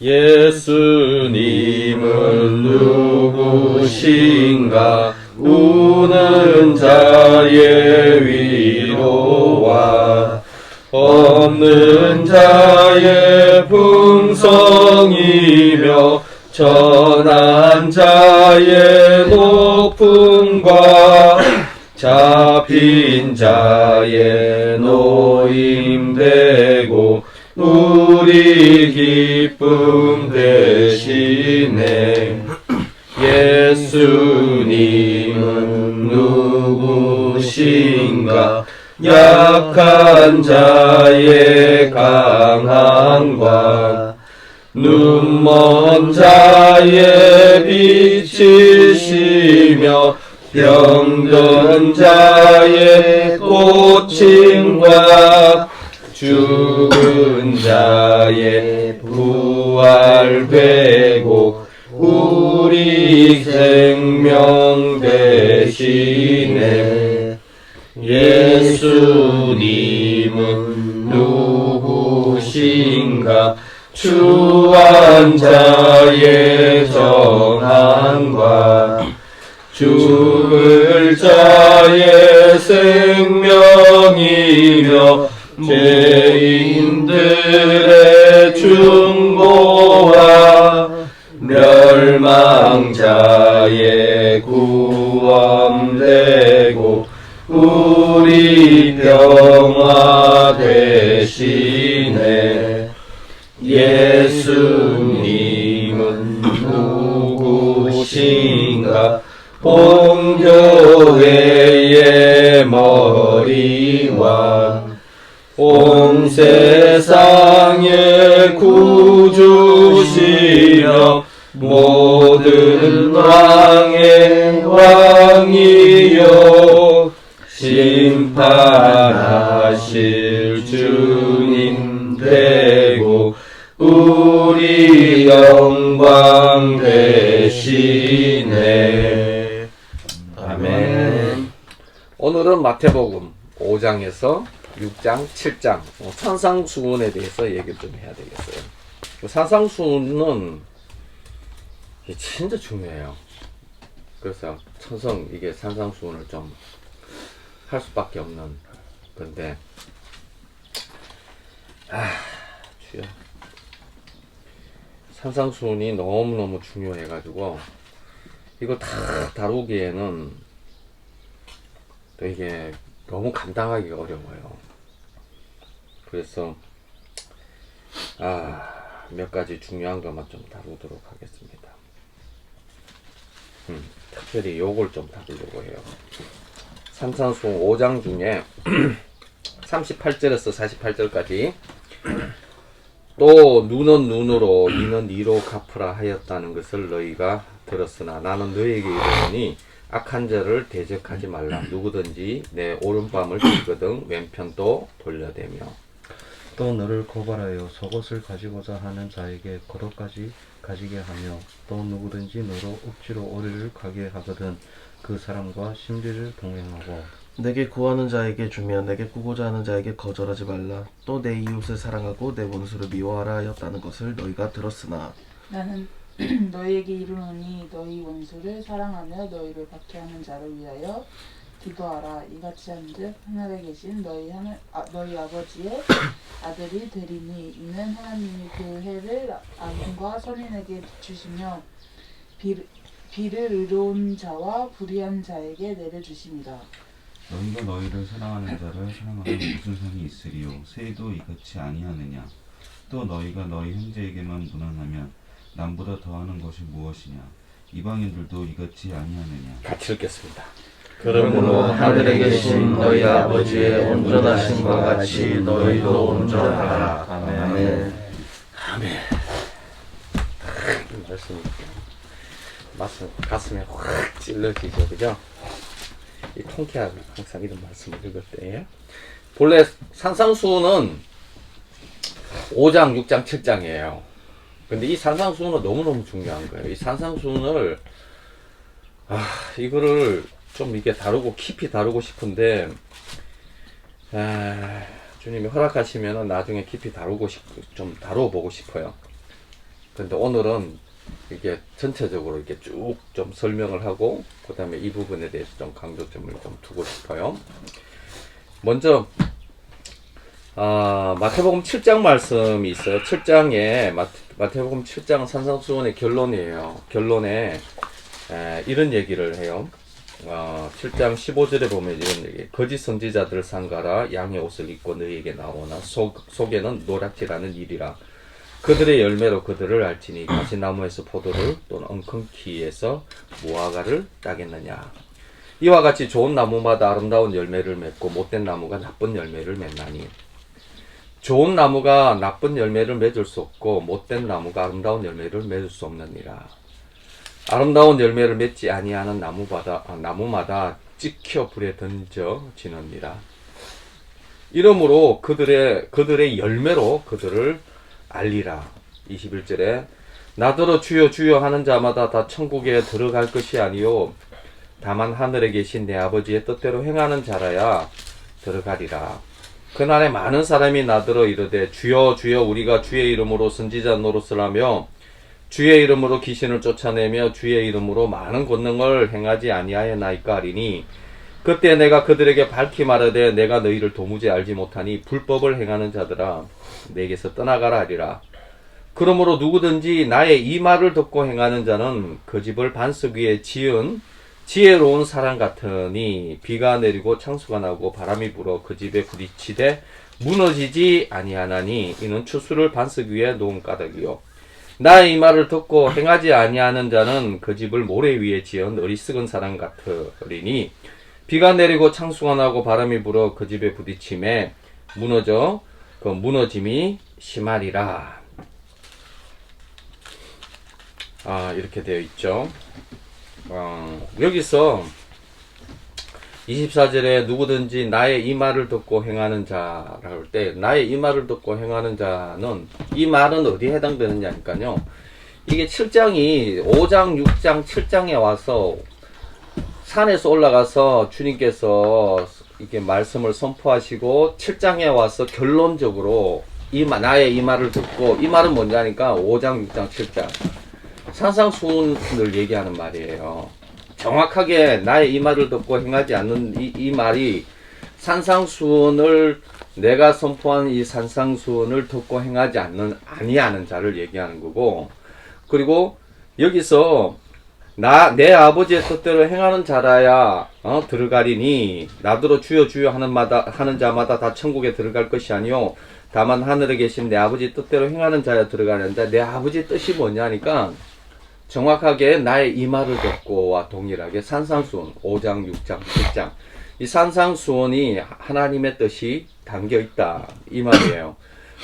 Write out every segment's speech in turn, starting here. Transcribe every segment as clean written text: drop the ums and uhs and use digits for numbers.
예수님은 누구신가? 우는 자의 위로와 없는 자의 풍성이며 전한 자의 높음과 잡힌 자의 노임되고 우리 기쁨 되시네. 예수님은 누구신가? 약한 자의 강함과 눈먼 자의 빛이시며 병든 자의 고침과 죽은 자의 부활되고 우리 생명 되시네. 예수님은 누구신가? 추한 자의 정함과 죽을 자의 생명이며 죄인들의 중보와 멸망자의 구원되고 우리 평화 되시네. 예수님은 누구신가? 본교회의 머리와 온 세상의 구주시며 모든 왕의 왕이요 심판하실 주님 되고 우리 영광 되시네. 아멘. 오늘은 마태복음 5장에서 6장, 7장 산상수훈에 대해서 얘기를 좀 해야 되겠어요. 산상수훈은 진짜 중요해요. 그래서 천성 이게 산상수훈을 좀 할 수밖에 없는 건데, 주여, 산상수훈이 너무너무 중요해가지고 이걸 다 다루기에는 되게 너무 감당하기 어려워요. 그래서 몇 가지 중요한 것만 좀 다루도록 하겠습니다. 특별히 요걸 좀 다루려고 해요. 산상수훈 5장 중에 38절에서 48절까지 또 눈은 눈으로 이는 이로 갚으라 하였다는 것을 너희가 들었으나 나는 너희에게 이르노니 악한 자를 대적하지 말라. 누구든지 내 오른밤을 찌거든 왼편도 돌려대며 또 너를 고발하여 속옷을 가지고자 하는 자에게 겉옷까지 가지게 하며 또 누구든지 너로 억지로 오리를 가게 하거든 그 사람과 심리를 동행하고 내게 구하는 자에게 주며 내게 구고자 하는 자에게 거절하지 말라. 또 내 이웃을 사랑하고 내 원수를 미워하라 하였다는 것을 너희가 들었으나 나는 너희에게 이르노니 너희 원수를 사랑하며 너희를 박해하는 자를 위하여 기도하라. 이같이 한즉 하늘에 계신 너희 아버지의 아들이 되리니 이는 하나님이 그 해를 악인과 선인에게 비추시며 비를 의로운 자와 불의한 자에게 내려주십니다. 너희가 너희를 사랑하는 자를 사랑하면 무슨 상이 있으리요? 새도 이같이 아니하느냐? 또 너희가 너희 형제에게만 무난하면 남보다 더하는 것이 무엇이냐? 이방인들도 이같이 아니하느냐? 같이 읽겠습니다. 그러므로 하늘에 계신 너희 아버지의 온전하심과 같이 너희도 온전하라. 아멘. 아멘. 말씀 가슴에 확 찔러지죠, 그죠? 이 통쾌하고 항상 이런 말씀을 읽을 때 본래 산상수훈은 5장, 6장, 7장이에요. 근데 이 산상수훈은 너무너무 중요한 거예요. 이 산상수훈을 이거를 좀 이게 다루고 깊이 다루고 싶은데 주님이 허락하시면은 나중에 깊이 좀 다루어보고 싶어요. 근데 오늘은 이게 전체적으로 이렇게 쭉 좀 설명을 하고 그 다음에 이 부분에 대해서 좀 강조점을 좀 두고 싶어요. 먼저 마태복음 7장 말씀이 있어요. 7장에 마태복음 7장은 산상수훈의 결론이에요. 결론에 이런 얘기를 해요. 7장 15절에 보면 이런 얘기. 거짓 선지자들을 삼가라. 양의 옷을 입고 너희에게 나오나 속에는 노략질하는 일이라. 그들의 열매로 그들을 알지니 가시나무에서 포도를 또는 엉겅퀴에서 무화과를 따겠느냐. 이와 같이 좋은 나무마다 아름다운 열매를 맺고 못된 나무가 나쁜 열매를 맺나니. 좋은 나무가 나쁜 열매를 맺을 수 없고 못된 나무가 아름다운 열매를 맺을 수 없느니라. 아름다운 열매를 맺지 아니하는 나무마다 찍혀 불에 던져지느니라. 이러므로 그들의 열매로 그들을 알리라. 21절에 나더러 주여 주여 하는 자마다 다 천국에 들어갈 것이 아니요 다만 하늘에 계신 내 아버지의 뜻대로 행하는 자라야 들어가리라. 그날에 많은 사람이 나더러 이르되 주여 주여 우리가 주의 이름으로 선지자 노릇을 하며 주의 이름으로 귀신을 쫓아내며 주의 이름으로 많은 권능을 행하지 아니하였나이까 하리니 그때 내가 그들에게 밝히 말하되 내가 너희를 도무지 알지 못하니 불법을 행하는 자들아 내게서 떠나가라 하리라. 그러므로 누구든지 나의 이 말을 듣고 행하는 자는 그 집을 반석 위에 지은 지혜로운 사람 같으니 비가 내리고 창수가 나고 바람이 불어 그 집에 부딪히되 무너지지 아니하나니 이는 추수를 반석 위에 놓은 까닭이요. 나의 이 말을 듣고 행하지 아니하는 자는 그 집을 모래 위에 지은 어리석은 사람 같으리니 비가 내리고 창수가 나고 바람이 불어 그 집에 부딪힘에 무너져 그 무너짐이 심하리라. 이렇게 되어 있죠. 여기서 24절에 누구든지 나의 이 말을 듣고 행하는 자라고 할 때 나의 이 말을 듣고 행하는 자는 이 말은 어디에 해당되느냐니까요. 이게 7장이 5장, 6장, 7장에 와서 산에서 올라가서 주님께서 이렇게 말씀을 선포하시고 7장에 와서 결론적으로 나의 이 말을 듣고 이 말은 뭔지하니까 5장, 6장, 7장 산상수훈을 얘기하는 말이에요. 정확하게 나의 이 말을 듣고 행하지 않는 이 말이 산상수훈을 내가 선포한 이 산상수훈을 듣고 행하지 아니하는 자를 얘기하는 거고, 그리고 여기서 내 아버지의 뜻대로 행하는 자라야 들어가리니 나더러 주여 주여 하는 자마다 다 천국에 들어갈 것이 아니요 다만 하늘에 계신 내 아버지 뜻대로 행하는 자야 들어가는데 내 아버지 뜻이 뭐냐니까 정확하게 나의 이 말을 듣고와 동일하게 산상수훈 5장 6장 7장 이 산상수훈이 하나님의 뜻이 담겨 있다 이 말이에요.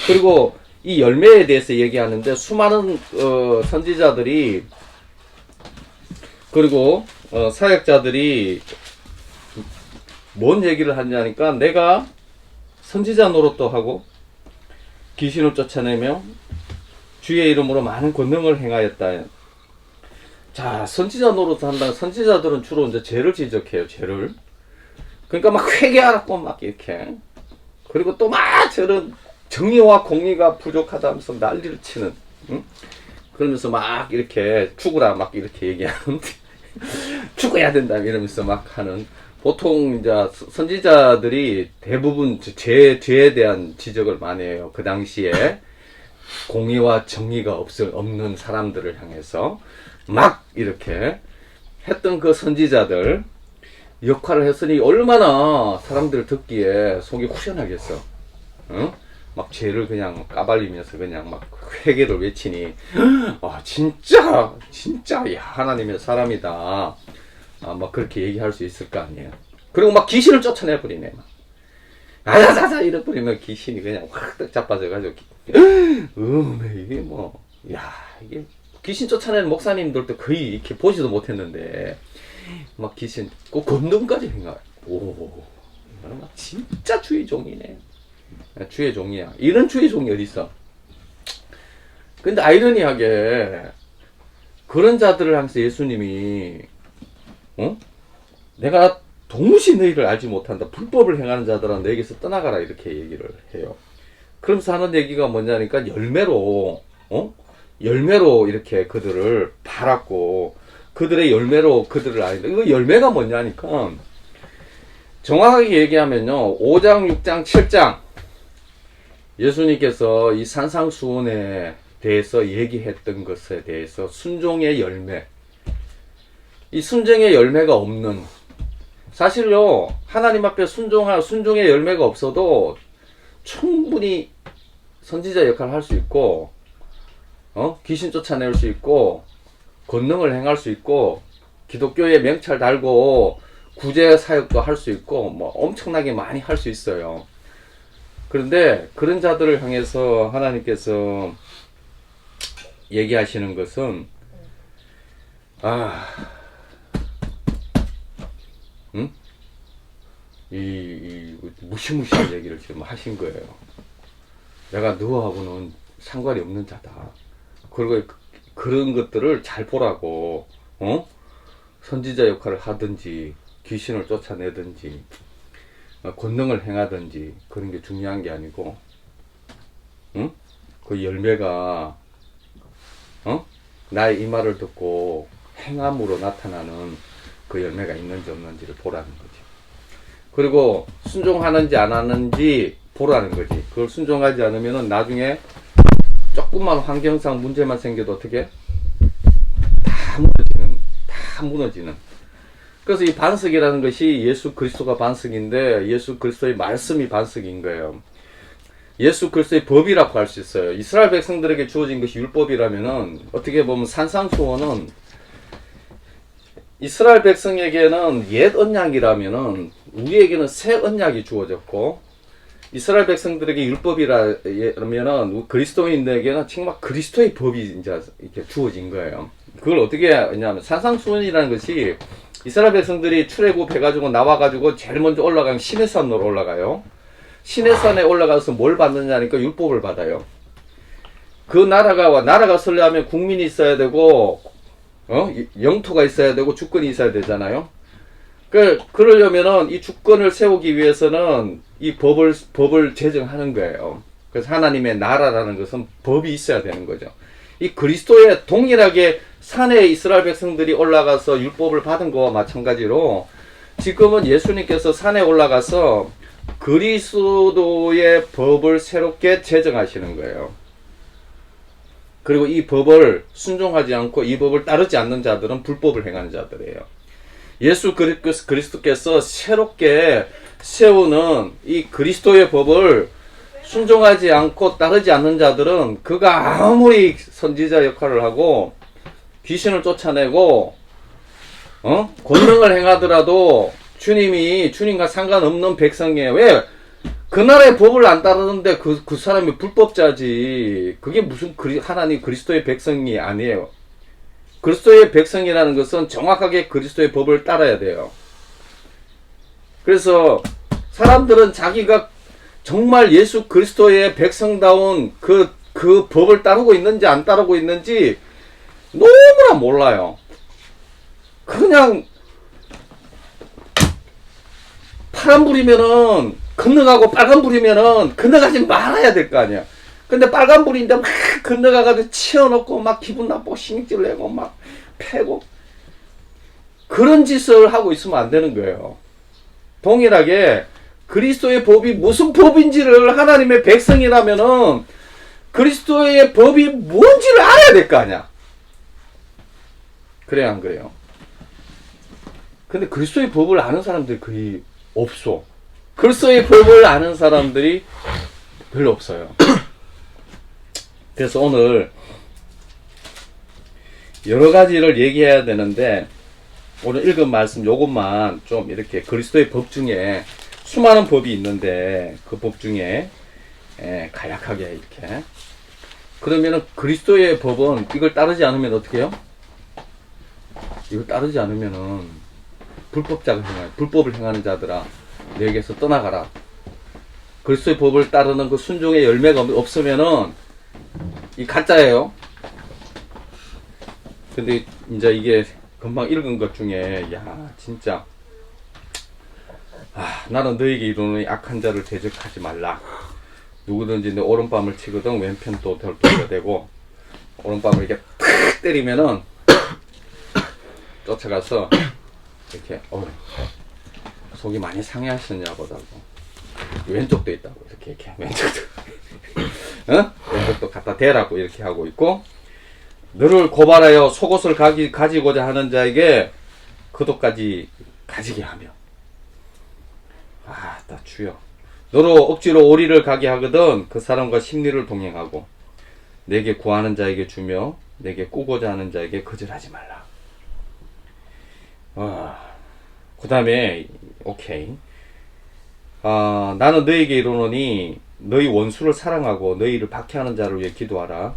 그리고 이 열매에 대해서 얘기하는데 수많은 선지자들이 그리고 사역자들이 뭔 얘기를 하냐니까 내가 선지자 노릇도 하고 귀신을 쫓아내며 주의 이름으로 많은 권능을 행하였다. 자, 선지자 노릇 한다는 선지자들은 주로 이제 죄를 지적해요. 죄를. 그러니까 막 회개하라고 막 이렇게. 그리고 또 막 저런 정의와 공의가 부족하다면서 난리를 치는. 응? 그러면서 막 이렇게 죽으라 막 이렇게 얘기하는데 죽어야 된다 이러면서 막 하는. 보통 이제 선지자들이 대부분 죄에 대한 지적을 많이 해요. 그 당시에 공의와 정의가 없는 사람들을 향해서 막 이렇게 했던 그 선지자들 역할을 했으니 얼마나 사람들 듣기에 속이 후련하겠어. 응? 막 죄를 그냥 까발리면서 그냥 막 회개를 외치니 진짜 야, 하나님의 사람이다. 막 그렇게 얘기할 수 있을 거 아니에요. 그리고 막 귀신을 쫓아내버리네. 막. 아자자자 이래버리면 귀신이 그냥 확 자빠져가지고 이게 뭐 이게 귀신 쫓아내는 목사님들도 거의 이렇게 보지도 못했는데 막 귀신 꼭 검등까지 생각. 진짜 주의 종이네. 주의 종이야. 이런 주의 종이 어디 있어? 근데 아이러니하게 그런 자들을 향해서 예수님이 내가 도무지 너희를 알지 못한다. 불법을 행하는 자들아 너에게서 떠나가라 이렇게 얘기를 해요. 그러면서 하는 얘기가 뭐냐니까 열매로 열매로 이렇게 그들을 팔았고 그들의 열매로 그들을 알린다. 이거 열매가 뭐냐니까 정확하게 얘기하면요 5장 6장 7장 예수님께서 이 산상수훈에 대해서 얘기했던 것에 대해서 순종의 열매, 이 순종의 열매가 없는, 사실요 하나님 앞에 순종할 순종의 열매가 없어도 충분히 선지자 역할을 할 수 있고 귀신 쫓아낼 수 있고 권능을 행할 수 있고 기독교에 명찰 달고 구제 사역도 할 수 있고 뭐 엄청나게 많이 할 수 있어요. 그런데 그런 자들을 향해서 하나님께서 얘기하시는 것은 이 무시무시한 얘기를 지금 하신 거예요. 내가 너하고는 상관이 없는 자다. 그리고 그런 것들을 잘 보라고, 선지자 역할을 하든지, 귀신을 쫓아내든지, 권능을 행하든지, 그런 게 중요한 게 아니고, 그 열매가, 나의 이 말을 듣고 행함으로 나타나는 그 열매가 있는지 없는지를 보라는 거지. 그리고 순종하는지 안 하는지 보라는 거지. 그걸 순종하지 않으면은 나중에 조금만 환경상 문제만 생겨도 어떻게? 다 무너지는. 그래서 이 반석이라는 것이 예수 그리스도가 반석인데 예수 그리스도의 말씀이 반석인 거예요. 예수 그리스도의 법이라고 할 수 있어요. 이스라엘 백성들에게 주어진 것이 율법이라면은 어떻게 보면 산상수훈은 이스라엘 백성에게는 옛 언약이라면은 우리에게는 새 언약이 주어졌고 이스라엘 백성들에게 율법이라면은 그리스도인들에게는 정말 그리스도의 법이 이제 이렇게 주어진 거예요. 그걸 어떻게 하냐면 산상수훈이라는 것이 이스라엘 백성들이 출애굽 해가지고 나와가지고 제일 먼저 올라간 시내산으로 올라가요. 시내산에 올라가서 뭘 받느냐니까 율법을 받아요. 그 나라가 설려하면 국민이 있어야 되고 영토가 있어야 되고 주권이 있어야 되잖아요. 그러려면은 이 주권을 세우기 위해서는 이 법을 제정하는 거예요. 그래서 하나님의 나라라는 것은 법이 있어야 되는 거죠. 이 그리스도의 동일하게 산에 이스라엘 백성들이 올라가서 율법을 받은 거와 마찬가지로 지금은 예수님께서 산에 올라가서 그리스도의 법을 새롭게 제정하시는 거예요. 그리고 이 법을 순종하지 않고 이 법을 따르지 않는 자들은 불법을 행하는 자들이에요. 예수 그리스도께서 새롭게 세우는 이 그리스도의 법을 순종하지 않고 따르지 않는 자들은 그가 아무리 선지자 역할을 하고 귀신을 쫓아내고 권능을 행하더라도 주님과 상관없는 백성이에요. 왜? 그 나라의 법을 안 따르는데 그 사람이 불법자지. 그게 무슨 하나님 그리스도의 백성이 아니에요. 그리스도의 백성이라는 것은 정확하게 그리스도의 법을 따라야 돼요. 그래서 사람들은 자기가 정말 예수 그리스도의 백성다운 그 법을 따르고 있는지 안 따르고 있는지 너무나 몰라요. 그냥 파란불이면은 건너가고 빨간불이면은 건너가지 말아야 될 거 아니야. 근데 빨간불인데 막 건너가가지고 치워놓고 막 기분 나쁘고 신경질 내고 막 패고 그런 짓을 하고 있으면 안 되는 거예요. 동일하게 그리스도의 법이 무슨 법인지를 하나님의 백성이라면은 그리스도의 법이 뭔지를 알아야 될 거 아니야. 그래야 안 그래요? 근데 그리스도의 법을 아는 사람들이 거의 없어. 그리스도의 법을 아는 사람들이 별로 없어요. 그래서 오늘 여러 가지를 얘기해야 되는데 오늘 읽은 말씀 요것만 좀 이렇게 그리스도의 법 중에 수많은 법이 있는데 그 법 중에 간략하게 이렇게 그러면은 그리스도의 법은 이걸 따르지 않으면 어떻게 해요? 이걸 따르지 않으면은 불법을 행하는 자들아 내게서 떠나가라. 그리스도의 법을 따르는 그 순종의 열매가 없으면은 이 가짜예요. 근데 이제 이게 금방 읽은 것 중에 야 진짜 나는 너에게 이르노니 악한 자를 대적하지 말라. 누구든지 내 오른밤을 치거든 왼편 또 돌려대고 오른밤을 이렇게 탁 때리면은 쫓아가서 이렇게 속이 많이 상해하셨냐 보다고 왼쪽도 있다고 이렇게 왼쪽도 왼쪽도 갖다 대라고 이렇게 하고 있고 너를 고발하여 속옷을 가지고자 하는 자에게 그도까지 가지게 하며 나 주여 너로 억지로 오리를 가게 하거든 그 사람과 심리를 동행하고 내게 구하는 자에게 주며 내게 꾸고자 하는 자에게 거절하지 말라. 그 다음에 오케이 나는 너에게 이르노니 너희 원수를 사랑하고 너희를 박해하는 자를 위해 기도하라.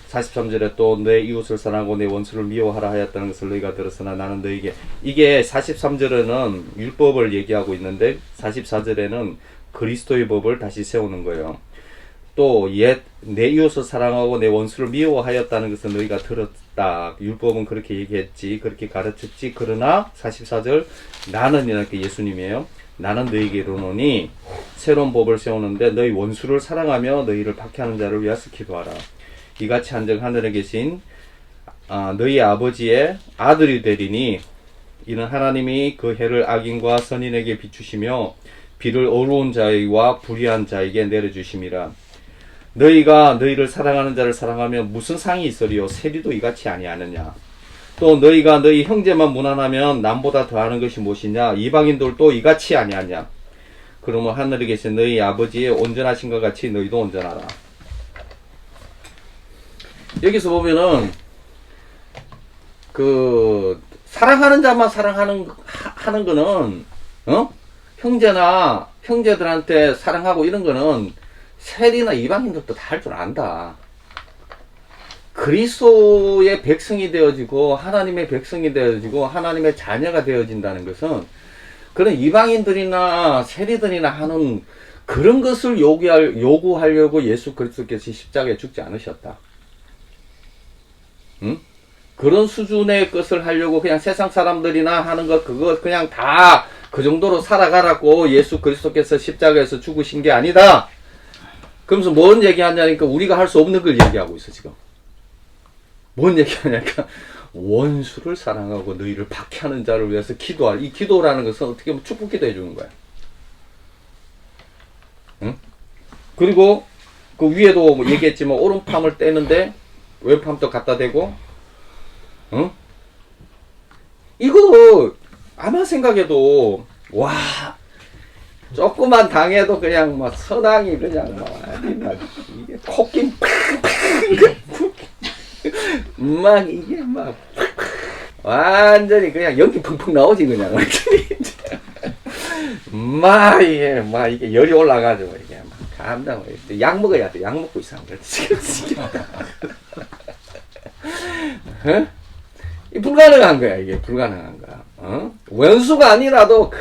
43절에 또 내 이웃을 사랑하고 내 원수를 미워하라 하였다는 것을 너희가 들었으나 나는 너희에게 이게 43절에는 율법을 얘기하고 있는데 44절에는 그리스도의 법을 다시 세우는 거예요. 또 내 이웃을 사랑하고 내 원수를 미워하였다는 것을 너희가 들었다. 율법은 그렇게 얘기했지 그렇게 가르쳤지 그러나 44절 나는 이렇게 예수님이에요. 나는 너희에게 이르노니 새로운 법을 세우는데 너희 원수를 사랑하며 너희를 박해하는 자를 위하여 기도하라. 이같이 한즉 하늘에 계신 너희 아버지의 아들이 되리니 이는 하나님이 그 해를 악인과 선인에게 비추시며 비를 어려운 자와 불의한 자에게 내려주심이라. 너희가 너희를 사랑하는 자를 사랑하면 무슨 상이 있으리요? 세리도 이같이 아니하느냐? 또 너희가 너희 형제만 무난하면 남보다 더하는 것이 무엇이냐? 이방인들도 이같이 아니하냐? 그러면 하늘에 계신 너희 아버지의 온전하신 것 같이 너희도 온전하라. 여기서 보면은 그 사랑하는 자만 사랑하는 하는 거는 형제들한테 사랑하고 이런 거는 세리나 이방인들도 다 할 줄 안다. 그리스도의 백성이 되어지고 하나님의 백성이 되어지고 하나님의 자녀가 되어진다는 것은 그런 이방인들이나 세리들이나 하는 그런 것을 요구하려고 예수 그리스도께서 십자가에 죽지 않으셨다. 응? 그런 수준의 것을 하려고 그냥 세상 사람들이나 하는 것 그거 그냥 다 그 정도로 살아가라고 예수 그리스도께서 십자가에서 죽으신 게 아니다. 그러면서 뭔 얘기하냐니까 우리가 할 수 없는 걸 얘기하고 있어 지금. 뭔 얘기하냐니까 원수를 사랑하고 너희를 박해하는 자를 위해서 기도할. 이 기도라는 것은 어떻게 보면 축복 기도 해주는 거야. 응? 그리고 그 위에도 뭐 얘기했지만 오른팔을 떼는데 왼팔도 갖다 대고 응? 이거 아마 생각해도 와 조금만 당해도 그냥 막 선왕이 그냥 막 이게 코끼 막 이게 막 완전히 그냥 연기 펑펑 나오지 그냥 막 이게 열이 올라가지고 이게 막 감당 약 먹어야 돼. 약 먹고 있어. 이 불가능한 거야. 이게 불가능한 거야. 원수가 아니라도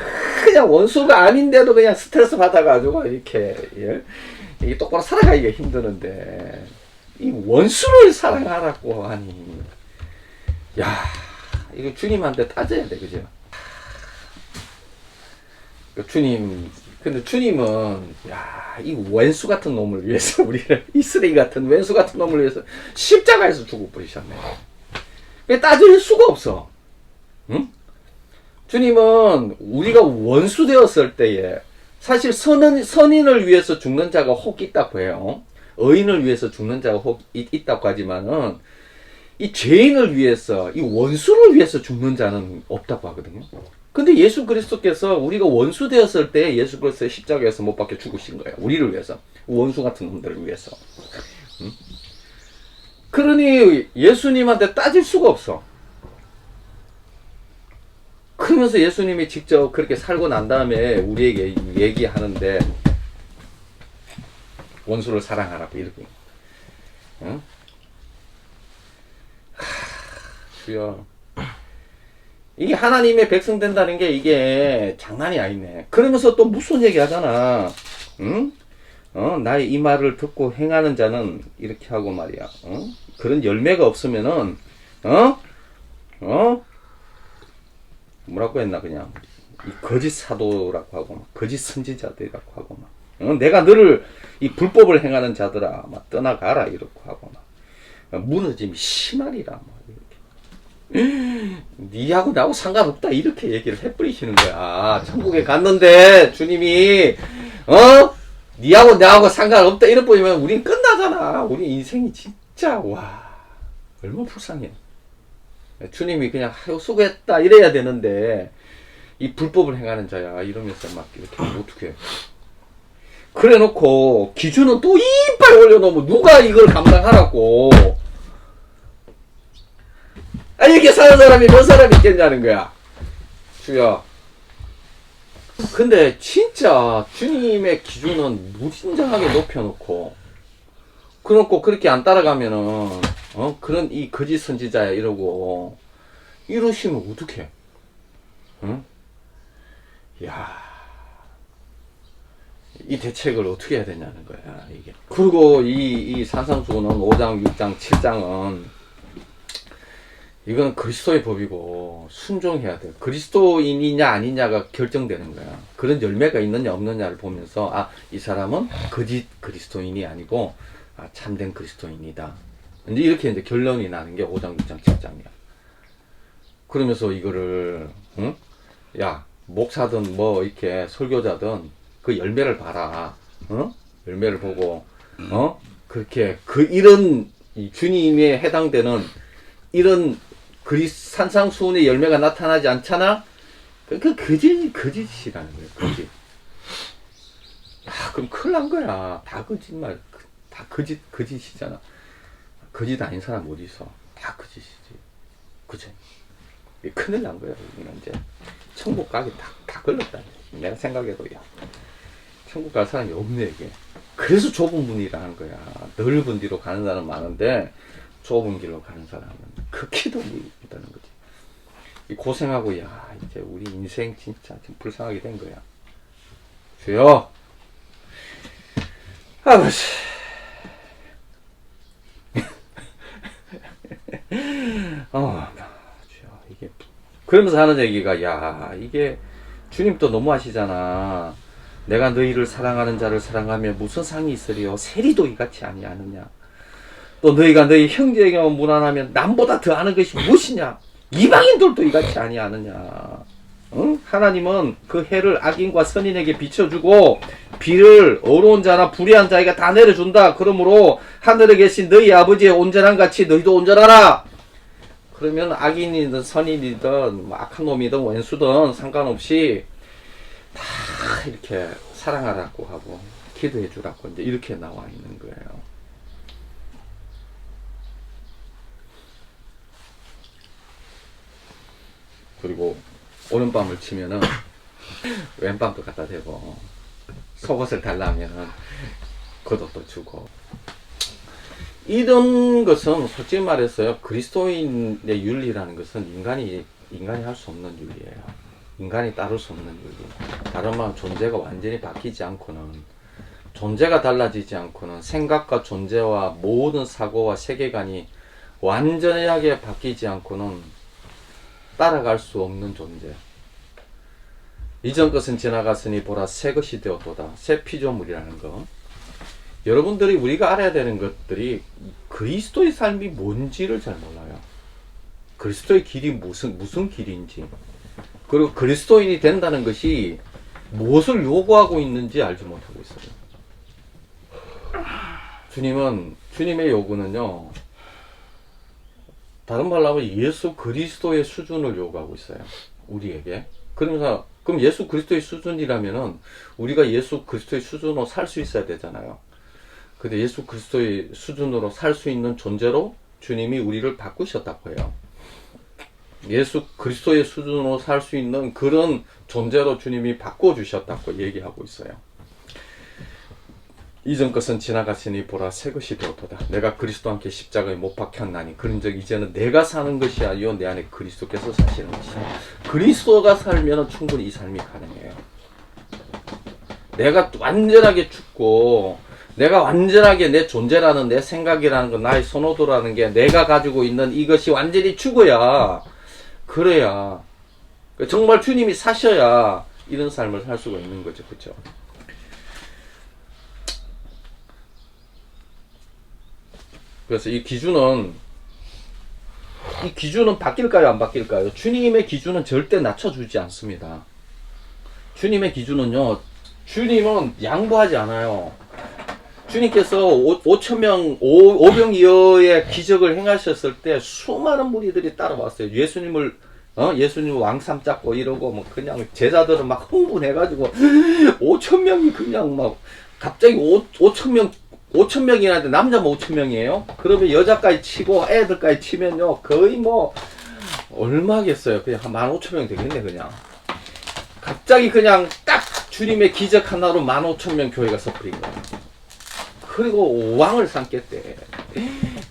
그냥 원수가 아닌데도 그냥 스트레스 받아가지고 이렇게 이게 똑바로 살아가기가 힘드는데 이 원수를 사랑하라고 하니 야 이거 주님한테 따져야 돼. 그죠? 주님 근데 주님은 이 원수 같은 놈을 위해서 우리를 이 쓰레기 같은 원수 같은 놈을 위해서 십자가에서 죽어 버리셨네. 따질 수가 없어. 응? 주님은 우리가 원수 되었을 때에 사실 선인을 위해서 죽는 자가 혹 있다고 해요. 의인을 위해서 죽는 자가 혹 있다고 하지만은 이 죄인을 위해서 이 원수를 위해서 죽는 자는 없다고 하거든요. 근데 예수 그리스도께서 우리가 원수 되었을 때 예수 그리스도의 십자가에서 못 박혀 죽으신 거예요. 우리를 위해서. 원수 같은 놈들을 위해서. 응? 그러니 예수님한테 따질 수가 없어. 그러면서 예수님이 직접 그렇게 살고 난 다음에 우리에게 얘기하는데 원수를 사랑하라고 이렇게. 응? 주여. 이게 하나님의 백성 된다는 게 이게 장난이 아니네. 그러면서 또 무슨 얘기 하잖아. 응? 나의 이 말을 듣고 행하는 자는 이렇게 하고 말이야. 그런 열매가 없으면은, 뭐라고 했나, 그냥. 이 거짓 사도라고 하고, 막, 거짓 선지자들이라고 하고, 막. 내가 너를 이 불법을 행하는 자들아 막 떠나가라 이렇게 하고 막 무너짐이 심하리라 막 이렇게. 니하고 나하고 상관없다 이렇게 얘기를 해버리시는 거야. 천국에 갔는데 주님이 니하고 나하고 상관없다 이렇게 보면 우린 끝나잖아. 우리 인생이 진짜 와 얼마나 불쌍해. 주님이 그냥 하여 수고했다 이래야 되는데 이 불법을 행하는 자야 이러면서 막 이렇게 어떻게 해. 그래 놓고 기준은 또 이빨 올려놓으면 누가 이걸 감당하라고. 이렇게 사는 사람이 몇 사람 있겠냐는 거야. 주여. 근데 진짜 주님의 기준은 무진장하게 높여놓고 그렇고 그렇게 안 따라가면은 그런 이 거짓 선지자야 이러고 이러시면 어떡해. 응? 야, 이 대책을 어떻게 해야 되냐는 거야 이게. 그리고 이 산상수훈은 5장 6장 7장은 이건 그리스도의 법이고 순종해야 돼. 그리스도인이냐 아니냐가 결정되는 거야. 그런 열매가 있느냐 없느냐를 보면서 이 사람은 거짓 그리스도인이 아니고 참된 그리스도인이다. 이제 이렇게 결론이 나는 게 5장 6장 7장이야. 그러면서 이거를 야 목사든 뭐 이렇게 설교자든 그 열매를 봐라. 열매를 보고 그렇게 이런 이 주님에 해당되는 이런 산상수훈의 열매가 나타나지 않잖아? 그 거짓이라는 거예요, 거짓. 그럼 큰일 난 거야. 다 거짓말, 다 거짓이잖아. 거짓 아닌 사람 어디 있어? 다 거짓이지. 그치? 큰일 난 거야, 우리는 이제. 천국 가기 다 걸렸다. 내가 생각해도, 야. 천국 갈 사람이 없네, 이게. 그래서 좁은 문이라는 거야. 넓은 뒤로 가는 사람은 많은데, 좁은 길로 가는 사람은 극히도 있다는 거지. 이 고생하고, 야, 이제 우리 인생 진짜 좀 불쌍하게 된 거야. 주여! 아버지. 주여, 이게. 그러면서 하는 얘기가, 야, 이게, 주님도 너무 하시잖아. 내가 너희를 사랑하는 자를 사랑하며 무슨 상이 있으리요? 세리도 이같이 아니하느냐? 또 너희가 너희 형제에게만 무난하면 남보다 더 아는 것이 무엇이냐? 이방인들도 이같이 아니하느냐? 응? 하나님은 그 해를 악인과 선인에게 비춰주고 비를 어려운 자나 불의한 자에게 다 내려준다. 그러므로 하늘에 계신 너희 아버지의 온전한 같이 너희도 온전하라. 그러면 악인이든 선인이든 악한 놈이든 원수든 상관없이 다 이렇게 사랑하라고 하고 기도해 주라고 이제 이렇게 나와 있는 거예요. 그리고 오른밤을 치면은 왼밤도 갖다 대고 속옷을 달라면 겉옷도 주고 이런 것은 솔직히 말해서요 그리스도인의 윤리라는 것은 인간이 할 수 없는 윤리예요. 인간이 따를 수 없는 윤리. 다른 말은 존재가 완전히 바뀌지 않고는 존재가 달라지지 않고는 생각과 존재와 모든 사고와 세계관이 완전하게 바뀌지 않고는 따라갈 수 없는 존재. 이전 것은 지나갔으니 보라 새 것이 되었도다. 새 피조물이라는 거. 여러분들이 우리가 알아야 되는 것들이 그리스도의 삶이 뭔지를 잘 몰라요. 그리스도의 길이 무슨 길인지. 그리고 그리스도인이 된다는 것이 무엇을 요구하고 있는지 알지 못하고 있어요. 주님의 요구는요. 다른 말로 하면 예수 그리스도의 수준을 요구하고 있어요. 우리에게. 그러면서 그럼 예수 그리스도의 수준이라면은 우리가 예수 그리스도의 수준으로 살 수 있어야 되잖아요. 근데 예수 그리스도의 수준으로 살 수 있는 존재로 주님이 우리를 바꾸셨다고 해요. 예수 그리스도의 수준으로 살 수 있는 그런 존재로 주님이 바꿔주셨다고 얘기하고 있어요. 이전 것은 지나갔으니 보라 새 것이 되었도다. 내가 그리스도와 함께 십자가에 못 박혔나니 그런즉 이제는 내가 사는 것이 아니요 내 안에 그리스도께서 사시는 것이야. 그리스도가 살면 충분히 이 삶이 가능해요. 내가 완전하게 죽고 내가 완전하게 내 존재라는 내 생각이라는 것 나의 선호도라는 게 내가 가지고 있는 이것이 완전히 죽어야 그래야 정말 주님이 사셔야 이런 삶을 살 수가 있는 거죠. 그렇죠? 그래서 이 기준은 바뀔까요, 안 바뀔까요? 주님의 기준은 절대 낮춰주지 않습니다. 주님의 기준은요, 주님은 양보하지 않아요. 주님께서 5,000명, 오병이어의 기적을 행하셨을 때 수많은 무리들이 따라왔어요. 예수님 왕 삼잡고 이러고, 뭐, 그냥 제자들은 막 흥분해가지고, 5,000명이 그냥 막, 갑자기 5,000명이나 하는데 남자만 5,000명이에요? 그러면 여자까지 치고 애들까지 치면요, 거의 뭐, 얼마겠어요? 그냥 한 15,000명 되겠네, 그냥. 갑자기 그냥 딱 주님의 기적 하나로 15,000명 교회가 서버린 거예요. 그리고 왕을 삼겠대.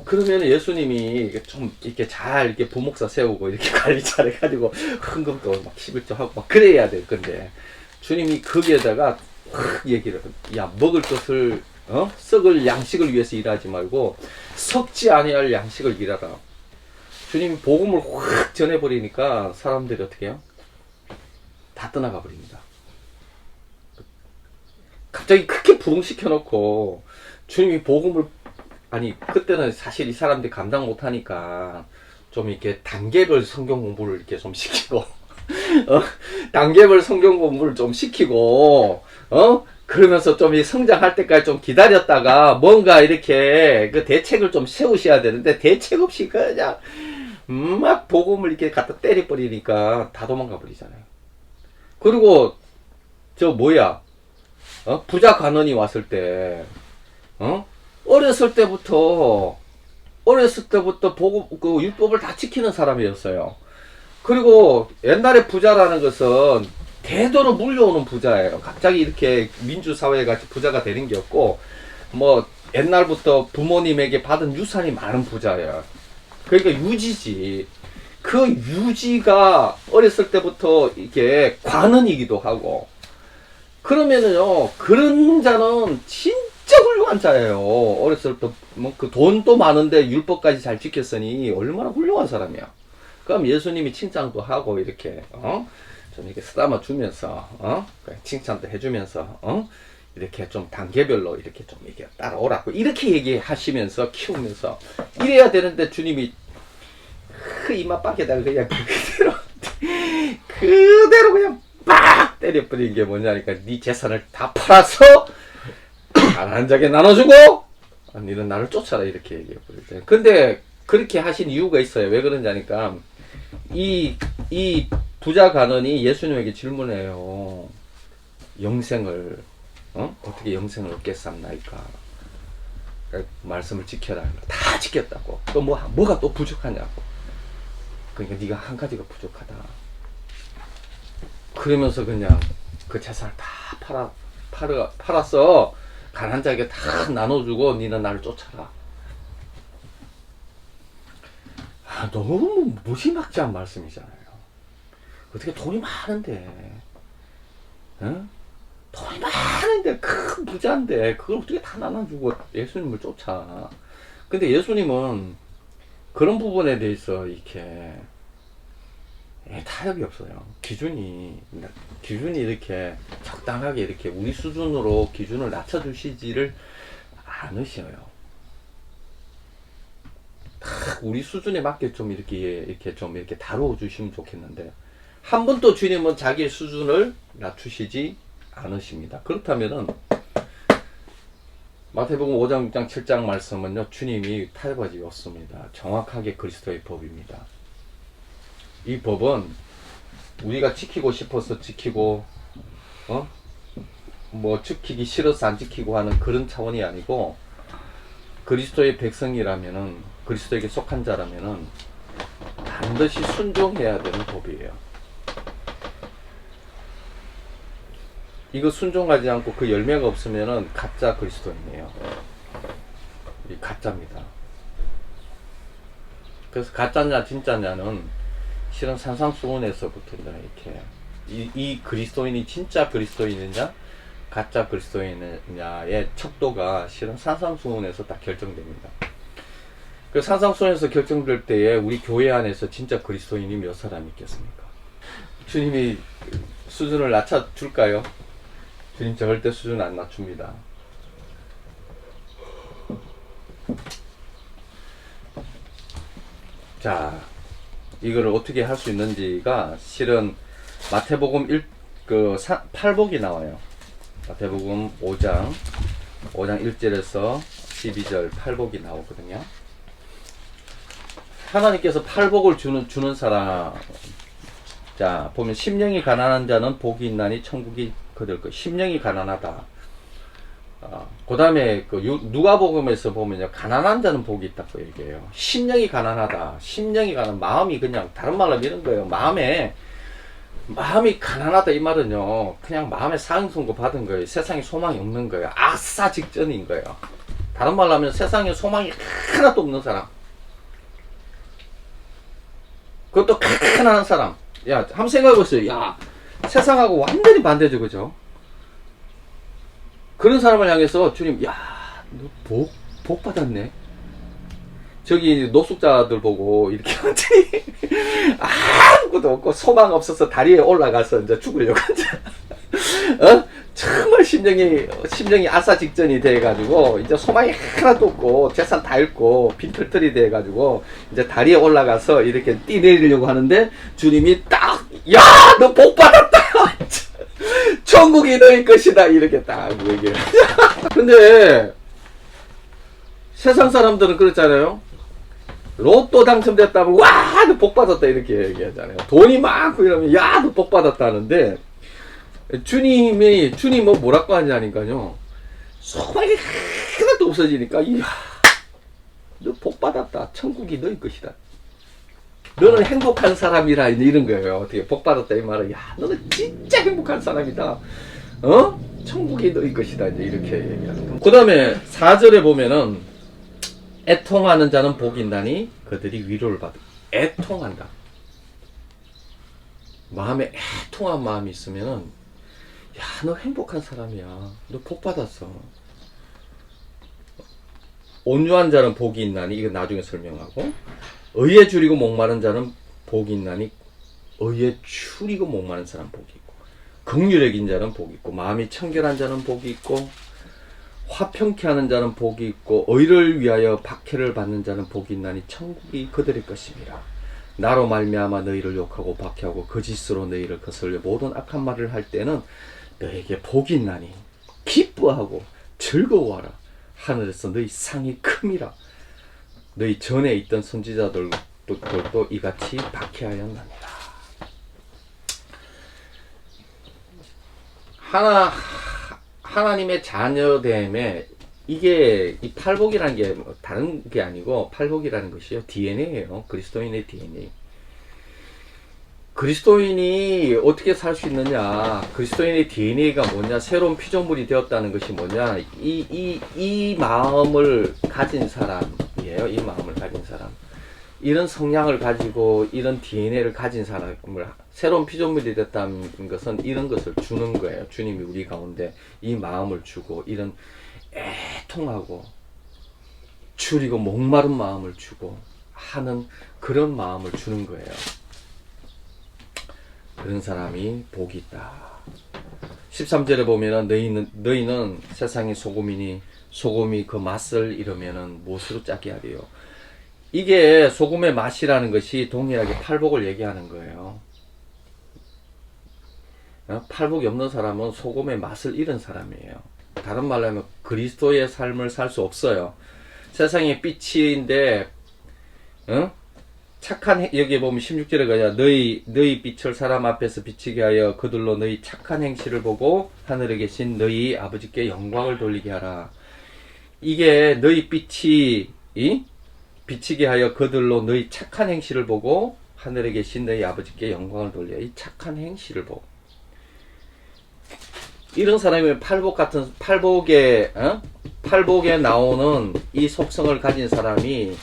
그러면 예수님이 좀 이렇게 잘 이렇게 부목사 세우고 이렇게 관리 잘 해가지고 헌금도 막 11조 하고 막 그래야 될 건데, 주님이 거기에다가 얘기를, 야, 먹을 것을 썩을 양식을 위해서 일하지 말고 썩지 아니할 양식을 일하라. 주님이 복음을 확 전해버리니까 사람들이 어떻게 해요? 다 떠나가 버립니다. 갑자기 크게 부흥시켜 놓고 주님이 복음을, 아니 그때는 사실 이 사람들이 감당 못하니까 좀 이렇게 단계별 성경 공부를 이렇게 좀 시키고 단계별 성경 공부를 좀 시키고 그러면서 좀 이 성장할 때까지 좀 기다렸다가 뭔가 이렇게 그 대책을 좀 세우셔야 되는데, 대책 없이 그냥 막 복음을 이렇게 갖다 때려버리니까 다 도망가 버리잖아요. 그리고 저 뭐야, 부자 관원이 왔을 때, 어렸을 때부터 복음, 그 율법을 다 지키는 사람이었어요. 그리고 옛날에 부자라는 것은 대대로 물려오는 부자예요. 갑자기 이렇게 민주사회 같이 부자가 되는 게 없고, 뭐 옛날부터 부모님에게 받은 유산이 많은 부자예요. 그러니까 유지지. 그 유지가 어렸을 때부터 이게 관원이기도 하고, 그러면은요, 그런 자는 진짜 훌륭한 자예요. 어렸을 때 뭐 그 돈도 많은데 율법까지 잘 지켰으니 얼마나 훌륭한 사람이야. 그럼 예수님이 칭찬도 하고 이렇게 좀 이렇게 쓰다마 주면서 칭찬도 해주면서 이렇게 좀 단계별로 이렇게 좀 이렇게 따라오라고 이렇게 얘기하시면서 키우면서 이래야 되는데, 주님이 이마밖에다가 그냥 그대로 그냥 빡 때려버린 게 뭐냐니까, 네 재산을 다 팔아서 가난한 자에게 나눠주고 너는 나를 쫓아라, 이렇게 얘기해버렸잖아요. 근데 그렇게 하신 이유가 있어요. 왜 그런지 아니까, 이 부자 관원이 예수님에게 질문해요. 영생을 어떻게 영생을 얻겠삼나이까? 말씀을 지켜라. 다 지켰다고. 또 뭐가 또 부족하냐고. 그러니까 네가 한 가지가 부족하다. 그러면서 그냥 그 재산을 다 팔았어. 가난한 자에게 다 나눠주고 너는 나를 쫓아라. 너무 무지막지한 말씀이잖아요. 어떻게 돈이 많은데, 돈이 많은데 큰 부자인데 그걸 어떻게 다 나눠주고 예수님을 쫓아. 근데 예수님은 그런 부분에 대해서 이렇게 타협이 없어요. 기준이 이렇게 적당하게 이렇게 우리 수준으로 기준을 낮춰주시지를 않으셔요. 우리 수준에 맞게 좀 이렇게 다루어 주시면 좋겠는데, 한 번도 주님은 자기의 수준을 낮추시지 않으십니다. 그렇다면은 마태복음 5장, 6장, 7장 말씀은요, 주님이 타협하지 없습니다. 정확하게 그리스도의 법입니다. 이 법은 우리가 지키고 싶어서 지키고, 뭐 지키기 싫어서 안 지키고 하는 그런 차원이 아니고, 그리스도의 백성이라면은, 그리스도에게 속한 자라면은 반드시 순종해야 되는 법이에요. 이거 순종하지 않고 그 열매가 없으면은 가짜 그리스도인이에요. 이 가짜입니다. 그래서 가짜냐 진짜냐는 실은 산상수훈에서부터 이렇게 이 그리스도인이 진짜 그리스도인이냐 가짜 그리스도인이냐의 척도가 실은 산상수훈에서 다 결정됩니다. 그 산상수훈에서 결정될 때에 우리 교회 안에서 진짜 그리스도인이 몇 사람 있겠습니까? 주님이 수준을 낮춰줄까요? 주님 절대 수준 안 낮춥니다. 자, 이거를 어떻게 할 수 있는지가 실은 마태복음 8복이 나와요. 마태복음 5장 1절에서 12절 8복이 나오거든요. 하나님께서 8복을 주는 사람. 자, 보면 심령이 가난한 자는 복이 있나니 천국이 그들 것. 심령이 가난하다. 그 다음에 누가복음에서 보면요, 가난한 자는 복이 있다고 얘기해요. 심령이 가난하다. 심령이 마음이 그냥, 다른 말로 이런 거예요. 마음이 가난하다 이 말은요, 그냥 마음에 상승고 받은 거예요. 세상에 소망이 없는 거예요. 아싸 직전인 거예요. 다른 말로 하면 세상에 소망이 하나도 없는 사람. 그것도 가난한 사람. 야, 한번 생각해보세요. 야, 세상하고 완전히 반대죠, 그죠? 그런 사람을 향해서 주님, 야, 너 복 받았네. 저기 노숙자들 보고 이렇게 완전히 아무것도 없고 소망 없어서 다리에 올라가서 이제 죽으려고 이제 정말 심령이 아사 직전이 돼가지고 이제 소망이 하나도 없고 재산 다 잃고 빈털털이 돼가지고 이제 다리에 올라가서 이렇게 뛰내리려고 하는데 주님이 딱, 야, 너 복 받았다. 천국이 너희 것이다. 이렇게 딱 얘기해요. 근데 세상 사람들은 그렇잖아요. 로또 당첨됐다면 와, 너 복 받았다 이렇게 얘기하잖아요. 돈이 많고 이러면 야, 너 복 받았다는데 주님은 뭐라고 하냐니까요. 소망이 하나도 없어지니까 이야, 너 복 받았다. 천국이 너희 것이다. 너는 행복한 사람이라 이런 거예요. 어떻게 복 받았다 이 말은, 야, 너는 진짜 행복한 사람이다. 천국이 너희 것이다. 이제 이렇게 얘기하는 거예요. 그 다음에 4절에 보면은 애통하는 자는 복이 있나니 그들이 위로를 받을. 애통한다. 마음에 애통한 마음이 있으면은, 야, 너 행복한 사람이야. 너 복 받았어. 온유한 자는 복이 있나니, 이거 나중에 설명하고, 의에 줄이고 목마른 자는 복이 있나니, 의에 줄이고 목마른 사람 복이 있고, 긍휼의 자는 복이 있고, 마음이 청결한 자는 복이 있고, 화평케 하는 자는 복이 있고, 의를 위하여 박해를 받는 자는 복이 있나니 천국이 그들의 것입니다. 나로 말미암아 너희를 욕하고 박해하고 거짓으로 너희를 거슬려 모든 악한 말을 할 때는 너에게 복이 있나니 기뻐하고 즐거워하라. 하늘에서 너희 상이 큼이라. 너희 전에 있던 선지자들도 이같이 박해하였나니라. 하나님의 자녀됨에, 이게 이 팔복이라는 게 다른 게 아니고, 팔복이라는 것이요, DNA예요. 그리스도인의 DNA. 그리스도인이 어떻게 살 수 있느냐, 그리스도인의 DNA가 뭐냐, 새로운 피조물이 되었다는 것이 뭐냐, 이 마음을 가진 사람이에요. 이 마음을 가진 사람. 이런 성향을 가지고 이런 DNA를 가진 사람을, 새로운 피조물이 됐다는 것은 이런 것을 주는 거예요. 주님이 우리 가운데 이 마음을 주고, 이런 애통하고 줄이고 목마른 마음을 주고 하는 그런 마음을 주는 거예요. 그런 사람이 복이 있다. 13절에 보면은 너희는 세상의 소금이니 소금이 그 맛을 잃으면은 무엇으로 짜게 하리요. 이게 소금의 맛이라는 것이 동일하게 팔복을 얘기하는 거예요. 팔복이 없는 사람은 소금의 맛을 잃은 사람이에요. 다른 말로 하면 그리스도의 삶을 살 수 없어요. 세상의 빛인데, 여기 보면 16절에 가자. 너희 빛을 사람 앞에서 비치게 하여 그들로 너희 착한 행실을 보고 하늘에 계신 너희 아버지께 영광을 돌리게 하라. 이게 너희 빛이 비치게 하여 그들로 너희 착한 행실을 보고 하늘에 계신 너희 아버지께 영광을 돌려. 이 착한 행실을 보고. 이런 사람이 팔복에 나오는 이 속성을 가진 사람이,